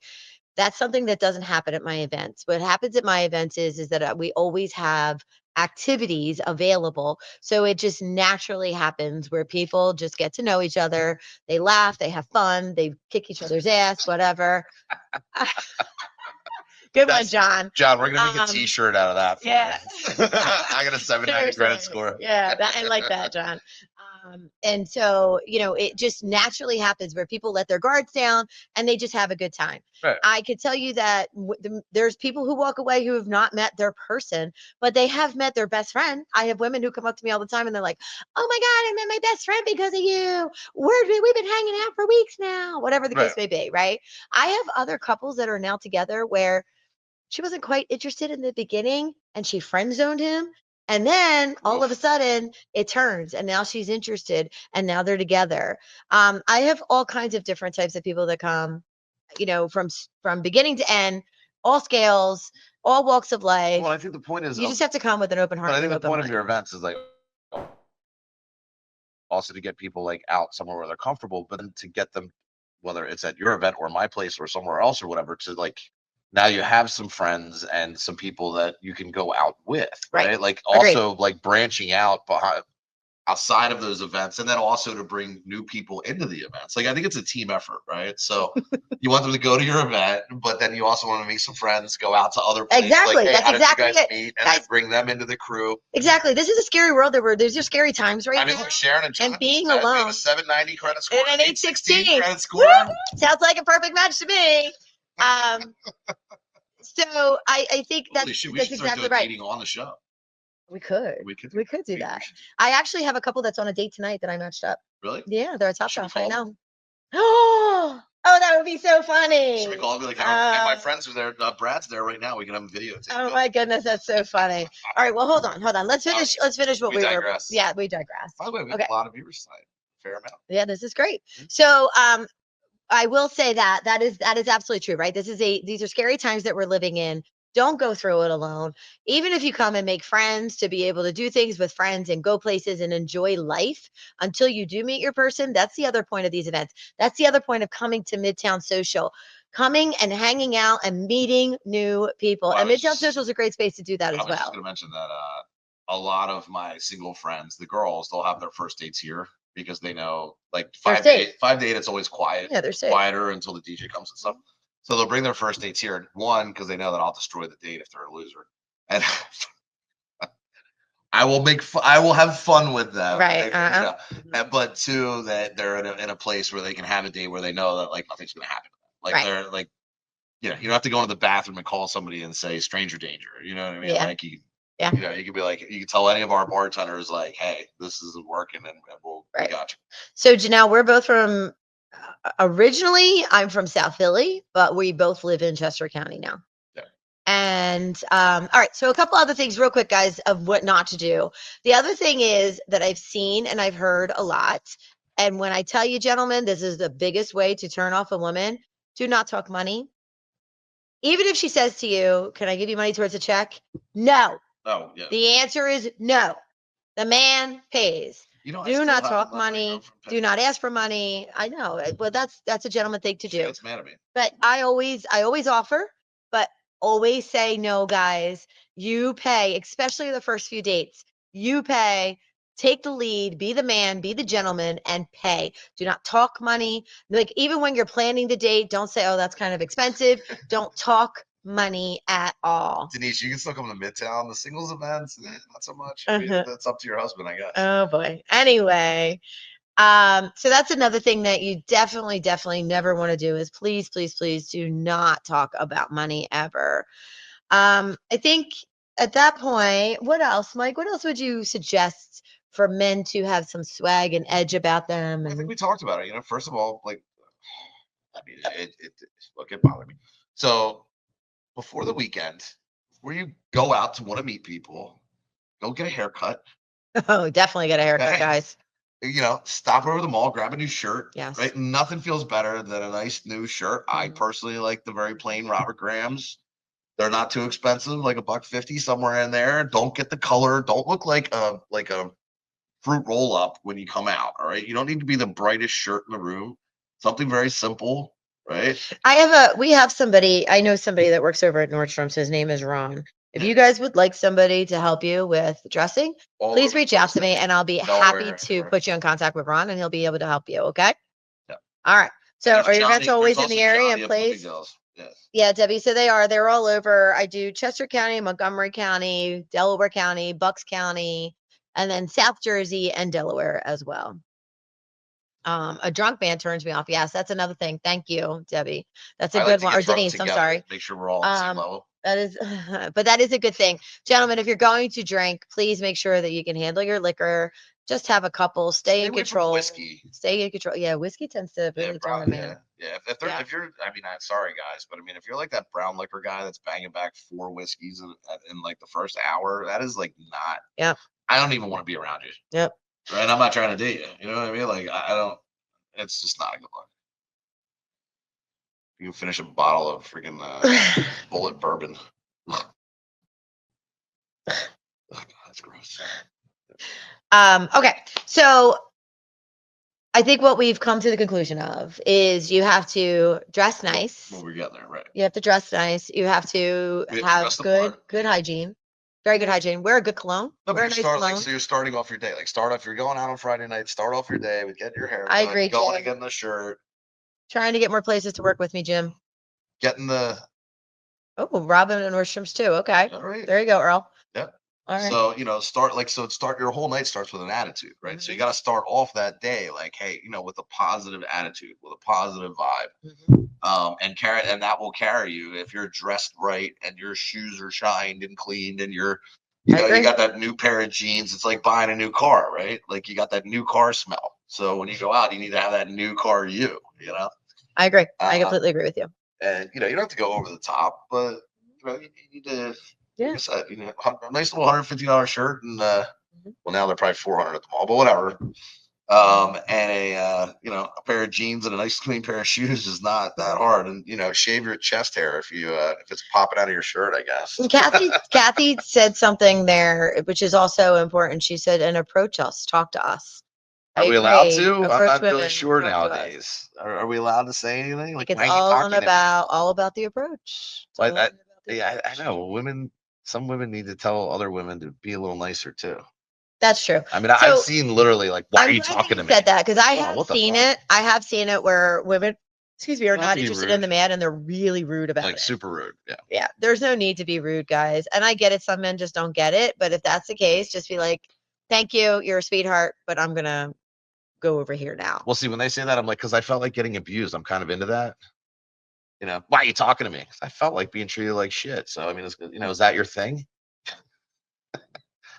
That's something that doesn't happen at my events. What happens at my events is that we always have activities available. So it just naturally happens where people just get to know each other. They laugh, they have fun, they kick each other's ass, whatever. Good one, John. John, we're gonna make a T-shirt out of that. Yeah. I got a 790 credit score. Yeah, I like that, John. And so, it just naturally happens where people let their guards down and they just have a good time. Right. I could tell you that there's people who walk away who have not met their person, but they have met their best friend. I have women who come up to me all the time and they're like, "Oh my God, I met my best friend because of you. We've been hanging out for weeks now," whatever the case may be, right? I have other couples that are now together where she wasn't quite interested in the beginning and she friend zoned him. And then all of a sudden it turns and now she's interested and now they're together. I have all kinds of different types of people that come, from beginning to end, all scales, all walks of life. Well, I think the point is, You just have to come with an open heart. but I And think an the open point of mind. your events is like also to get people like out somewhere where they're comfortable, but then to get them, whether it's at your event or my place or somewhere else or whatever, to like now you have some friends and some people that you can go out with, right? Right. Like Agreed. also like branching out outside of those events, and then also to bring new people into the events. Like I think it's a team effort, right? So you want them to go to your event, but then you also want to meet some friends, go out to other places. Exactly. Like, hey, That's how did exactly you guys it. meet? And then bring them into the crew. Exactly. This is a scary world that there's just scary times right I mean, now. look, Sharon and John, And being we have alone. a 790 credit score And an 816 credit score. Sounds like a perfect match to me. So I think that's exactly right. Dating on the show. We could do that. I actually have a couple that's on a date tonight that I matched up. Really? Yeah, they're a top shelf right now. Oh, that would be so funny. Should we call me like, hey, my friends are there. Brad's there right now. We can have a video. Oh my goodness, that's so funny. All right, well, hold on. Let's finish. Let's finish what we digress. were. Yeah, we digress. By the way, we have a lot of viewers tonight. Fair amount. Yeah, this is great. So, I will say that is absolutely true, right? These are scary times that we're living in. Don't go through it alone. Even if you come and make friends to be able to do things with friends and go places and enjoy life until you do meet your person, that's the other point of these events. That's the other point of coming to Midtown Social, coming and hanging out and meeting new people. And Midtown Social is a great space to do that as well. I was just going to mention that a lot of my single friends, the girls, they'll have their first dates here because they know like 5 to 8, it's always quiet. Yeah, they're quieter until the DJ comes and stuff. So they'll bring their first dates here. One, because they know that I'll destroy the date if they're a loser, and I will have fun with them. Right. But two, that they're in a place where they can have a date where they know that like nothing's going to happen. Like they're like, you don't have to go into the bathroom and call somebody and say stranger danger. You know what I mean? Yeah. Like you could be like, you can tell any of our bartenders like, hey, this isn't working, and we got you. So Janelle, we're both from. Originally, I'm from South Philly, but we both live in Chester County now. Yeah. And all right, so a couple other things real quick, guys, of what not to do. The other thing is that I've seen and I've heard a lot. And when I tell you, gentlemen, this is the biggest way to turn off a woman, do not talk money. Even if she says to you, can I give you money towards a check? No. Oh, yeah. The answer is no. The man pays. Do not talk money. Do not ask for money. I know. Well, that's a gentleman thing to do. It's mad at me. But I always offer, but always say no, guys. You pay, especially the first few dates. You pay. Take the lead. Be the man. Be the gentleman, and pay. Do not talk money. Like even when you're planning the date, don't say, "Oh, that's kind of expensive." Don't talk money at all. Denise, you can still come to Midtown. The singles events, not so much. I mean, that's up to your husband, I guess. Oh boy. Anyway, so that's another thing that you definitely never want to do is please do not talk about money ever. I think at that point, what else, Mike? What else would you suggest for men to have some swag and edge about them? I think we talked about it. First of all, like, I mean, it bothered me. So before the weekend, where you go out to want to meet people, go get a haircut. Oh, definitely get a haircut, guys. Stop over the mall, grab a new shirt. Yes. Right. Nothing feels better than a nice new shirt. I personally like the very plain Robert Grahams. They're not too expensive, like $1.50 somewhere in there. Don't get the color. Don't look like a fruit roll up when you come out. All right. You don't need to be the brightest shirt in the room. Something very simple. Right. We have somebody, I know somebody that works over at Nordstrom's. His name is Ron. If you guys would like somebody to help you with dressing, please reach out to me and I'll be happy to put you in contact with Ron and he'll be able to help you. Okay. Yeah. All right. So are your events always in the area and place? Yes. Yeah, Debbie. So they're all over. I do Chester County, Montgomery County, Delaware County, Bucks County, and then South Jersey and Delaware as well. A drunk man turns me off. Yes, that's another thing. Thank you, Debbie. That's a good one. Or Denise, I'm sorry. Make sure we're all on the same level. That is, but that is a good thing. Gentlemen, if you're going to drink, please make sure that you can handle your liquor. Just have a couple. Stay in control. Whiskey. Stay in control. Yeah, whiskey tends to really turn a man. Yeah. If you're, I mean, I'm sorry guys, but I mean, if you're like that brown liquor guy that's banging back 4 whiskeys in like the first hour, that is like not. Yeah. I don't even want to be around you. Yep. Right. I'm not trying to date you. You know what I mean? Like I don't. It's just not a good look. You can finish a bottle of freaking bullet bourbon. Oh, God, that's gross. Okay, so I think what we've come to the conclusion of is you have to dress nice. Well, we're getting there, right? You have to dress nice. You have to have good hygiene. Very good hygiene. Wear a good cologne. No, Wear a nice cologne. so you're starting off your day. Like start off, you're going out on Friday night, start off your day with getting your hair I done, agree, going Jim. and getting the shirt. Trying to get more places to work with me, Jim. Getting the Robin and Nordstrom's too. Okay. All right. There you go, Earl. Yep. All right. So, start your whole night starts with an attitude, right? So you got to start off that day like, hey, with a positive attitude, with a positive vibe. And that will carry you if you're dressed right and your shoes are shined and cleaned and you got that new pair of jeans. It's like buying a new car, right? Like you got that new car smell. So when you go out, you need to have that new car you know? I agree. I completely agree with you. And you don't have to go over the top, but you need to like I said, a nice little $150 shirt and well now they're probably 400 at the mall, but whatever. And a pair of jeans and a nice clean pair of shoes is not that hard. And shave your chest hair if it's popping out of your shirt, I guess. Kathy said something there, which is also important. She said, "And approach us, talk to us." Are we allowed to? I'm not really sure nowadays. Are we allowed to say anything? Like it's all about the approach. I know women. Some women need to tell other women to be a little nicer too. That's true. I mean, I've seen literally like, why are you talking to me? Said that because I have seen it. I have seen it where women, are not interested in the man and they're really rude about it. Like super rude. Yeah. Yeah. There's no need to be rude, guys. And I get it. Some men just don't get it. But if that's the case, just be like, thank you. You're a sweetheart, but I'm going to go over here now. Well, see, when they say that, I'm like, because I felt like getting abused. I'm kind of into that. Why are you talking to me? I felt like being treated like shit. So, I mean, is that your thing?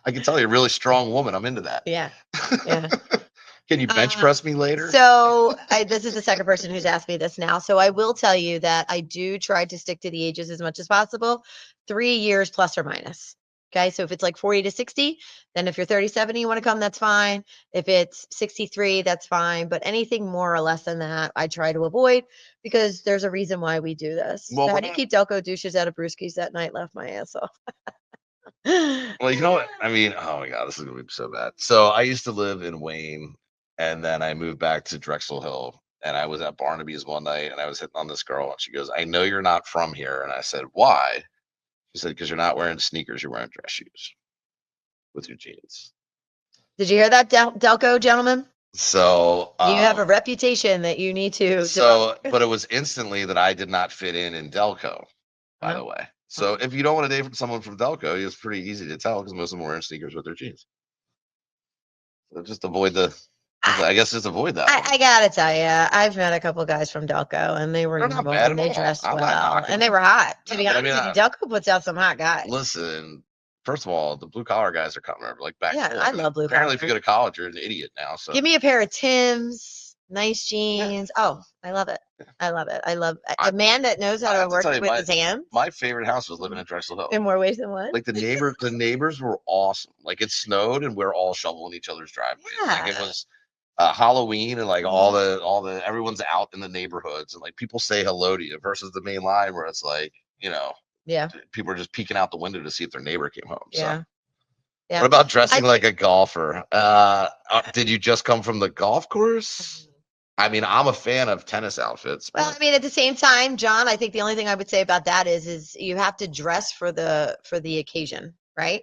I can tell you're a really strong woman. I'm into that. Yeah. Yeah. Can you bench press me later? So this is the second person who's asked me this now. So I will tell you that I do try to stick to the ages as much as possible, 3 years plus or minus. Okay. So if it's like 40 to 60, then if you're 37, you want to come, that's fine. If it's 63, that's fine. But anything more or less than that, I try to avoid because there's a reason why we do this. Well, so how do you keep Delco douches out of brewskis that night? Laugh my ass off. Well, you know what? I mean, oh my God, this is going to be so bad. So I used to live in Wayne and then I moved back to Drexel Hill and I was at Barnaby's one night and I was hitting on this girl and she goes, I know you're not from here. And I said, why? She said, because you're not wearing sneakers, you're wearing dress shoes with your jeans. Did you hear that, Delco, gentlemen? So you have a reputation that you need to. But it was instantly that I did not fit in Delco, by the way. So if you don't want to date someone from Delco, it's pretty easy to tell because most of them are wearing sneakers with their jeans. So just avoid just avoid that. I gotta tell you, I've met a couple guys from Delco, and they were normal, and they dressed well, and they were hot. To be honest, Delco puts out some hot guys. Listen, first of all, the blue collar guys are coming over like back. Yeah, I love blue collar. Apparently, if you go to college, you're an idiot now. So give me a pair of Timbs, nice jeans. Yeah. Oh, I love it. I love it. I love a man that knows how to work with his hands. My favorite house was living in Drexel Hill. In more ways than one. Like the neighbors were awesome. Like it snowed and we're all shoveling each other's driveways. Yeah. Like it was Halloween and like all the everyone's out in the neighborhoods and like people say hello to you versus the main line where it's like, yeah, people are just peeking out the window to see if their neighbor came home. Yeah. So. Yeah. What about dressing like a golfer? Did you just come from the golf course? I mean, I'm a fan of tennis outfits. Well, I mean, at the same time, John, I think the only thing I would say about that is you have to dress for the occasion, right?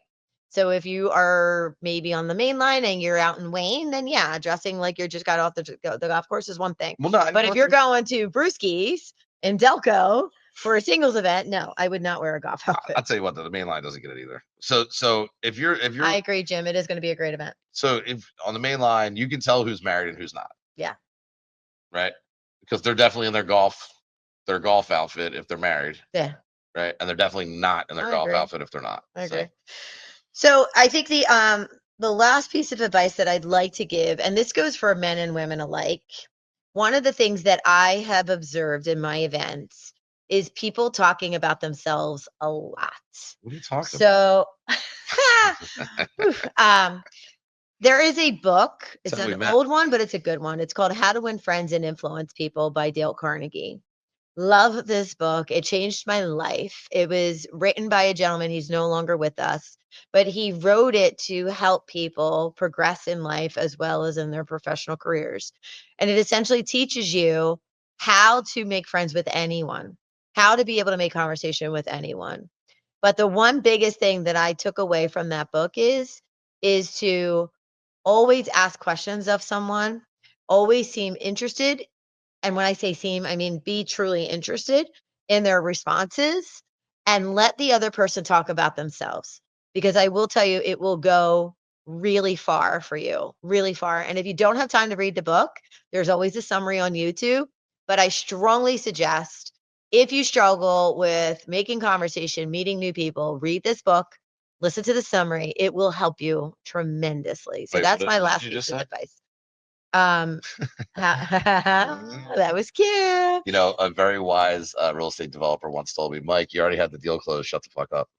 So if you are maybe on the main line and you're out in Wayne, then yeah, dressing like you just got off the golf course is one thing. Well, no, but if you're going to Brewski's in Delco for a singles event, no, I would not wear a golf outfit. I'll tell you what, the main line doesn't get it either. So if you're, I agree, Jim. It is going to be a great event. So if on the main line, you can tell who's married and who's not. Yeah. Right. Because they're definitely in their golf outfit if they're married. Yeah. Right. And they're definitely not in their golf outfit if they're not. I agree. So I think the last piece of advice that I'd like to give, and this goes for men and women alike, one of the things that I have observed in my events is people talking about themselves a lot. What are you talking about? So there is a book. It's an old one, but it's a good one. It's called How to Win Friends and Influence People by Dale Carnegie. Love this book. It changed my life. It was written by a gentleman. He's no longer with us, but he wrote it to help people progress in life as well as in their professional careers. And it essentially teaches you how to make friends with anyone, how to be able to make conversation with anyone. But the one biggest thing that I took away from that book is to always ask questions of someone, always seem interested, and when I say seem, I mean be truly interested in their responses and let the other person talk about themselves. Because I will tell you, it will go really far for you, really far. And if you don't have time to read the book, there's always a summary on YouTube. But I strongly suggest if you struggle with making conversation, meeting new people, read this book, listen to the summary. It will help you tremendously. So Wait, that's my what did last you piece just of say? advice. Um, that was cute. You know, a very wise real estate developer once told me, Mike, you already had the deal closed. Shut the fuck up.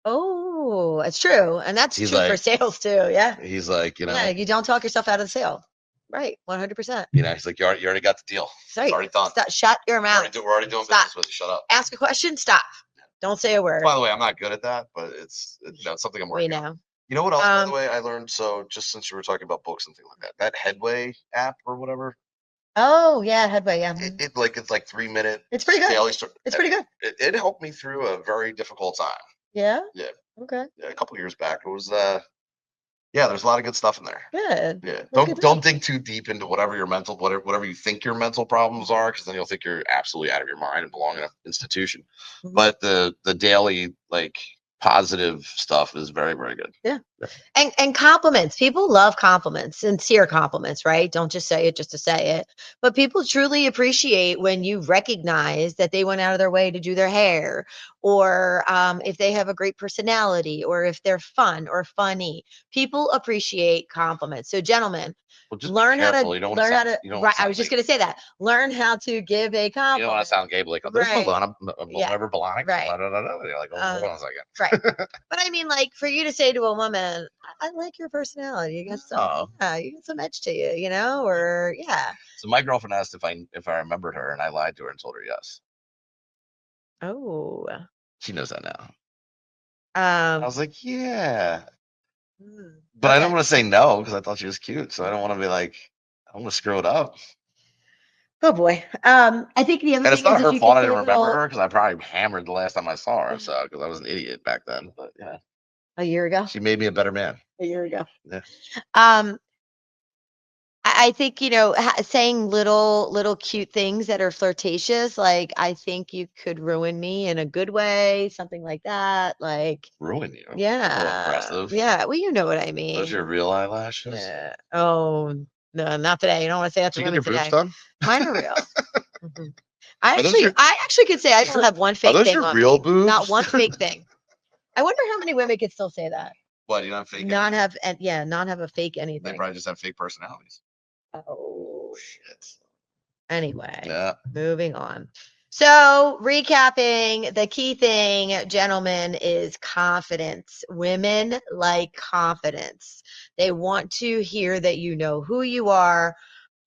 Oh, it's true. And that's He's true for like, sales too. Yeah. he's like, Yeah. You don't talk yourself out of the sale. Right. 100%. he's like, you already got the deal. Right. It's already done. Stop, shut your mouth. We're already doing Stop. business with you. Shut up. Ask a question. Stop. Don't say a word. By the way, I'm not good at that, but it's something I'm working on. You know what else, by the way, I learned? So just since you were talking about books and things like that, that Headway app or whatever. Oh yeah, Headway. Yeah. It's like 3 minute. It's pretty good. Daily It's pretty good. It helped me through a very difficult time. Yeah. Yeah. Okay. Yeah, a couple of years back, it was yeah, there's a lot of good stuff in there. Good. Yeah. Well, Don't dig too deep into whatever you think your mental problems are, because then you'll think you're absolutely out of your mind and belong in an institution. Mhm. But the daily positive stuff is very, very good. Yeah. And compliments. People love compliments, sincere compliments, right? Don't just say it just to say it. But people truly appreciate when you recognize that they went out of their way to do their hair, or if they have a great personality, or if they're fun or funny. People appreciate compliments. So, gentlemen, Well, just learn be how to careful. You don't want learn to how sound. to. You don't want Right, to I sound was just like going to say that. Learn how to give a you don't want compliment. to sound gay, but like, oh, there's Right. Malone. I'm Yeah. never blind. Right. You're like, oh, hold on a second. Right. But I mean, like, for you to say to a woman, I like your personality. You got some, Oh. yeah, you got some edge to you, you know, or yeah. So my girlfriend asked if I remembered her, and I lied to her and told her yes. Oh. She knows that now. I was like, yeah. But I don't Okay. want to say no because I thought she was cute. So I don't want to be like, I don't want to screw it up. Oh boy. I think the other And it's thing is not if her you fault could I say didn't remember little her because I probably hammered the last time I saw her. So because I was an idiot back then. But yeah, a year ago. she made me a better man. A year ago. Yeah. I think, saying little cute things that are flirtatious, like I think you could ruin me in a good way, something like that. Like, Ruin you. yeah. Impressive. Yeah. Well, you know what I mean. Those are your real eyelashes. Yeah. Oh, no, not today. You don't want to say that Did to you get your women boobs today. done? Mine are real. Mhm. Are those your I actually could say I don't have one Are fake those thing your on real me. Not boobs? one fake thing. I wonder how many women could still say that. What, you don't have fake Not anything? have, and yeah, not have a fake They anything. probably just have fake personalities. Oh, Shit. anyway, Yeah. moving on. So, recapping, the key thing, gentlemen, is confidence. Women like confidence. They want to hear that you know who you are,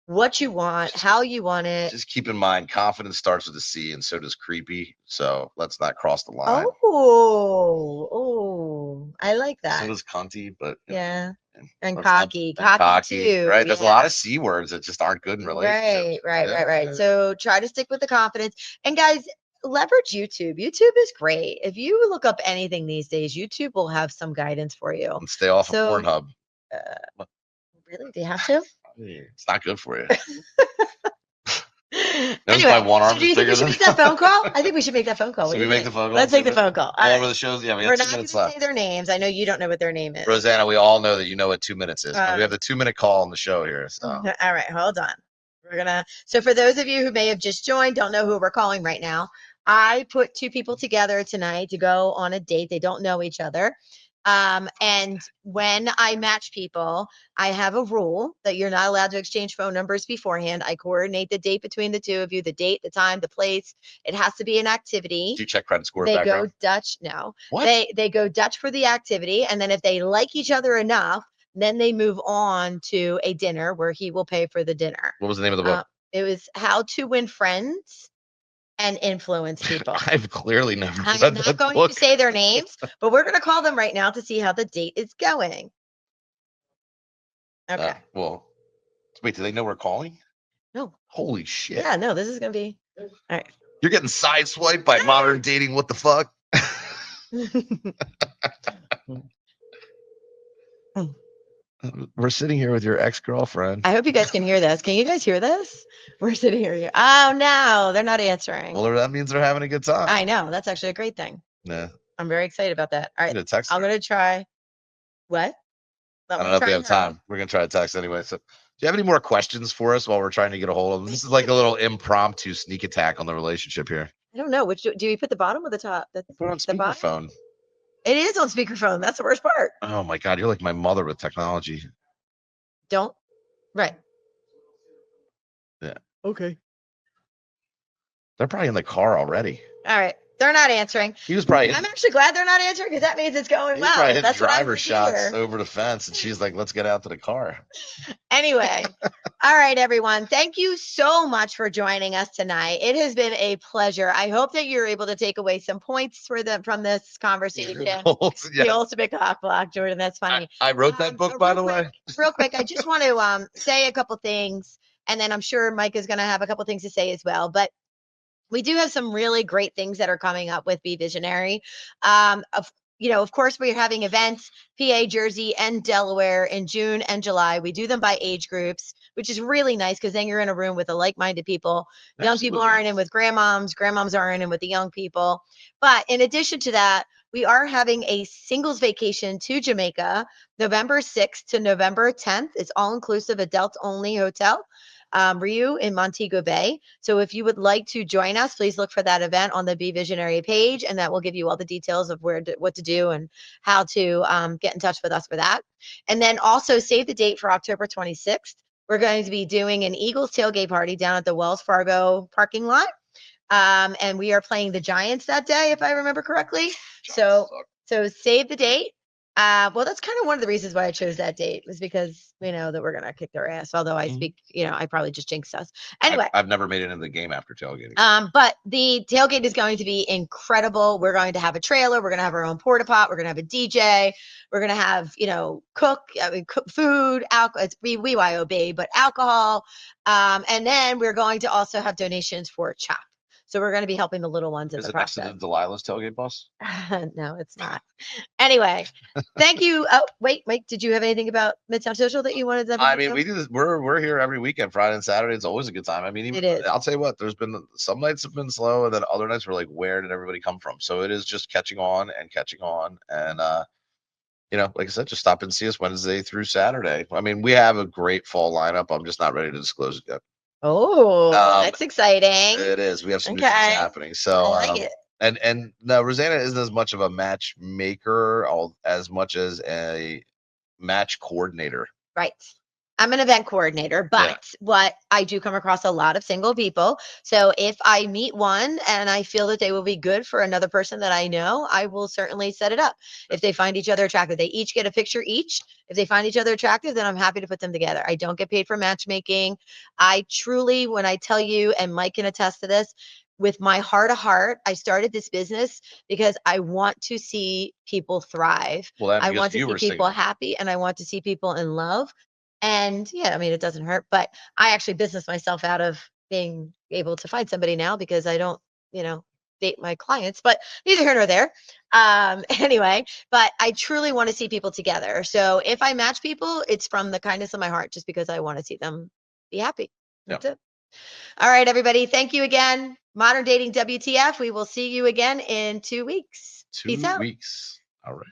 what you want, how you want it. Just keep in mind, confidence starts with a C, and so does creepy. So let's not cross the line. Oh, I like So that. does cunty, but Yeah. And let's not- cocky. and Cocky too. right? There's a Yeah. lot of C words that just aren't good in relationships. Right. So try to stick with the confidence. And guys, leverage YouTube. YouTube is great. If you look up anything these days, YouTube will have some guidance for you. And stay off of So, Pornhub. really, do you have to? It's not good for you. Anyway, my one arm so do you think we should make that phone call? I think we should make that phone call. What Should do we you make think? the phone call? Let's make the phone call. All over the shows. Yeah, we We're have not 2 going minutes to left. say their names. I know you don't know what their name is. Rosanna, we all know that you know what 2 minutes is. But we have the 2 minute call on the show here. So. All right, hold on. So for those of you who may have just joined, don't know who we're calling right now, I put two people together tonight to go on a date. They don't know each other. And when I match people, I have a rule that you're not allowed to exchange phone numbers beforehand. I coordinate the date between the two of you, the date, the time, the place. It has to be an activity. Do you check credit score They background? go Dutch. No, What? They go Dutch for the activity, and then if they like each other enough, then they move on to a dinner where he will pay for the dinner. What was the name of the book? It was How to Win Friends. and influence people. I've clearly never I'm read not that going book. to say their names, but we're going to call them right now to see how the date is going. Okay. Well, wait, do they know we're calling? No. Holy shit. Yeah, no, this is going to be. All right. You're getting sideswiped by Modern Dating. What the fuck? We're sitting here with your ex-girlfriend. I hope you guys can hear this. Can you guys hear this? We're sitting here. Oh, no, they're not answering. Well, that means they're having a good time. I know. That's actually a great thing. Yeah. I'm very excited about that. All right. I'm going to try. What? I don't know if they have time. We're going to try to text anyway. So, do you have any more questions for us while we're trying to get a hold of them? This is like a little impromptu sneak attack on the relationship here. I don't know. Which do you put the bottom or the top? Put it on speakerphone. It is on speakerphone. That's the worst part. Oh my God. You're like my mother with technology. Don't. Right. Yeah. Okay. They're probably in the car already. All right. They're not answering. He was probably. I'm actually glad they're not answering because that means it's going well. Probably hit driver shots over the fence, and she's like, "Let's get out to the car." Anyway, all right, everyone. Thank you so much for joining us tonight. It has been a pleasure. I hope that you're able to take away some points from this conversation. The ultimate cock block, Jordan. That's funny. I wrote that book, by the way. Real quick, I just want to say a couple things, and then I'm sure Mike is going to have a couple things to say as well. But we do have some really great things that are coming up with Be Visionary. Of course, we're having events, PA, Jersey, and Delaware in June and July. We do them by age groups, which is really nice because then you're in a room with the like-minded people. Absolutely. Young people aren't in with grandmoms aren't in with the young people. But in addition to that, we are having a singles vacation to Jamaica, November 6th to November 10th. It's all-inclusive, adult-only hotel. Ryu in Montego Bay. So if you would like to join us, please look for that event on the Be Visionary page, and that will give you all the details of what to do and how to get in touch with us for that. And then also save the date for October 26th. We're going to be doing an Eagles tailgate party down at the Wells Fargo parking lot. And we are playing the Giants that day, if I remember correctly. So save the date. Well, that's kind of one of the reasons why I chose that date was because we know that we're going to kick their ass. Although I speak, I probably just jinxed us. Anyway. I've never made it into the game after tailgating. But the tailgate is going to be incredible. We're going to have a trailer. We're going to have our own porta pot. We're going to have a DJ. We're going to have, cook food, alcohol. It's BYOB, but alcohol. And then we're going to also have donations for CHOP. So we're going to be helping the little ones in the process. Is it next to the Delilah's tailgate bus? No, it's not. Anyway, thank you. Oh, wait, Mike, did you have anything about Midtown Social that you wanted to? I mean, we do this. We're here every weekend, Friday and Saturday. It's always a good time. I mean, it is. I'll tell you what. There's been some nights have been slow, and then other nights we're like, where did everybody come from? So it is just catching on, and like I said, just stop and see us Wednesday through Saturday. I mean, we have a great fall lineup. I'm just not ready to disclose it yet. Oh, that's exciting. It is. We have some new things happening. So I like it. And now Rosanna isn't as much of a matchmaker as much as a match coordinator. Right. I'm an event coordinator, but what I do come across a lot of single people. So if I meet one and I feel that they will be good for another person that I know, I will certainly set it up. If they find each other attractive, they each get a picture each. If they find each other attractive, then I'm happy to put them together. I don't get paid for matchmaking. I truly, when I tell you, and Mike can attest to this, with my heart of heart, I started this business because I want to see people thrive. I want to see people happy, and I want to see people in love. And I mean, it doesn't hurt, but I actually business myself out of being able to find somebody now because I don't, date my clients, but neither here nor there. Anyway, but I truly want to see people together. So if I match people, it's from the kindness of my heart, just because I want to see them be happy. That's it. All right, everybody. Thank you again. Modern Dating WTF. We will see you again in 2 weeks. Peace out. 2 weeks. All right.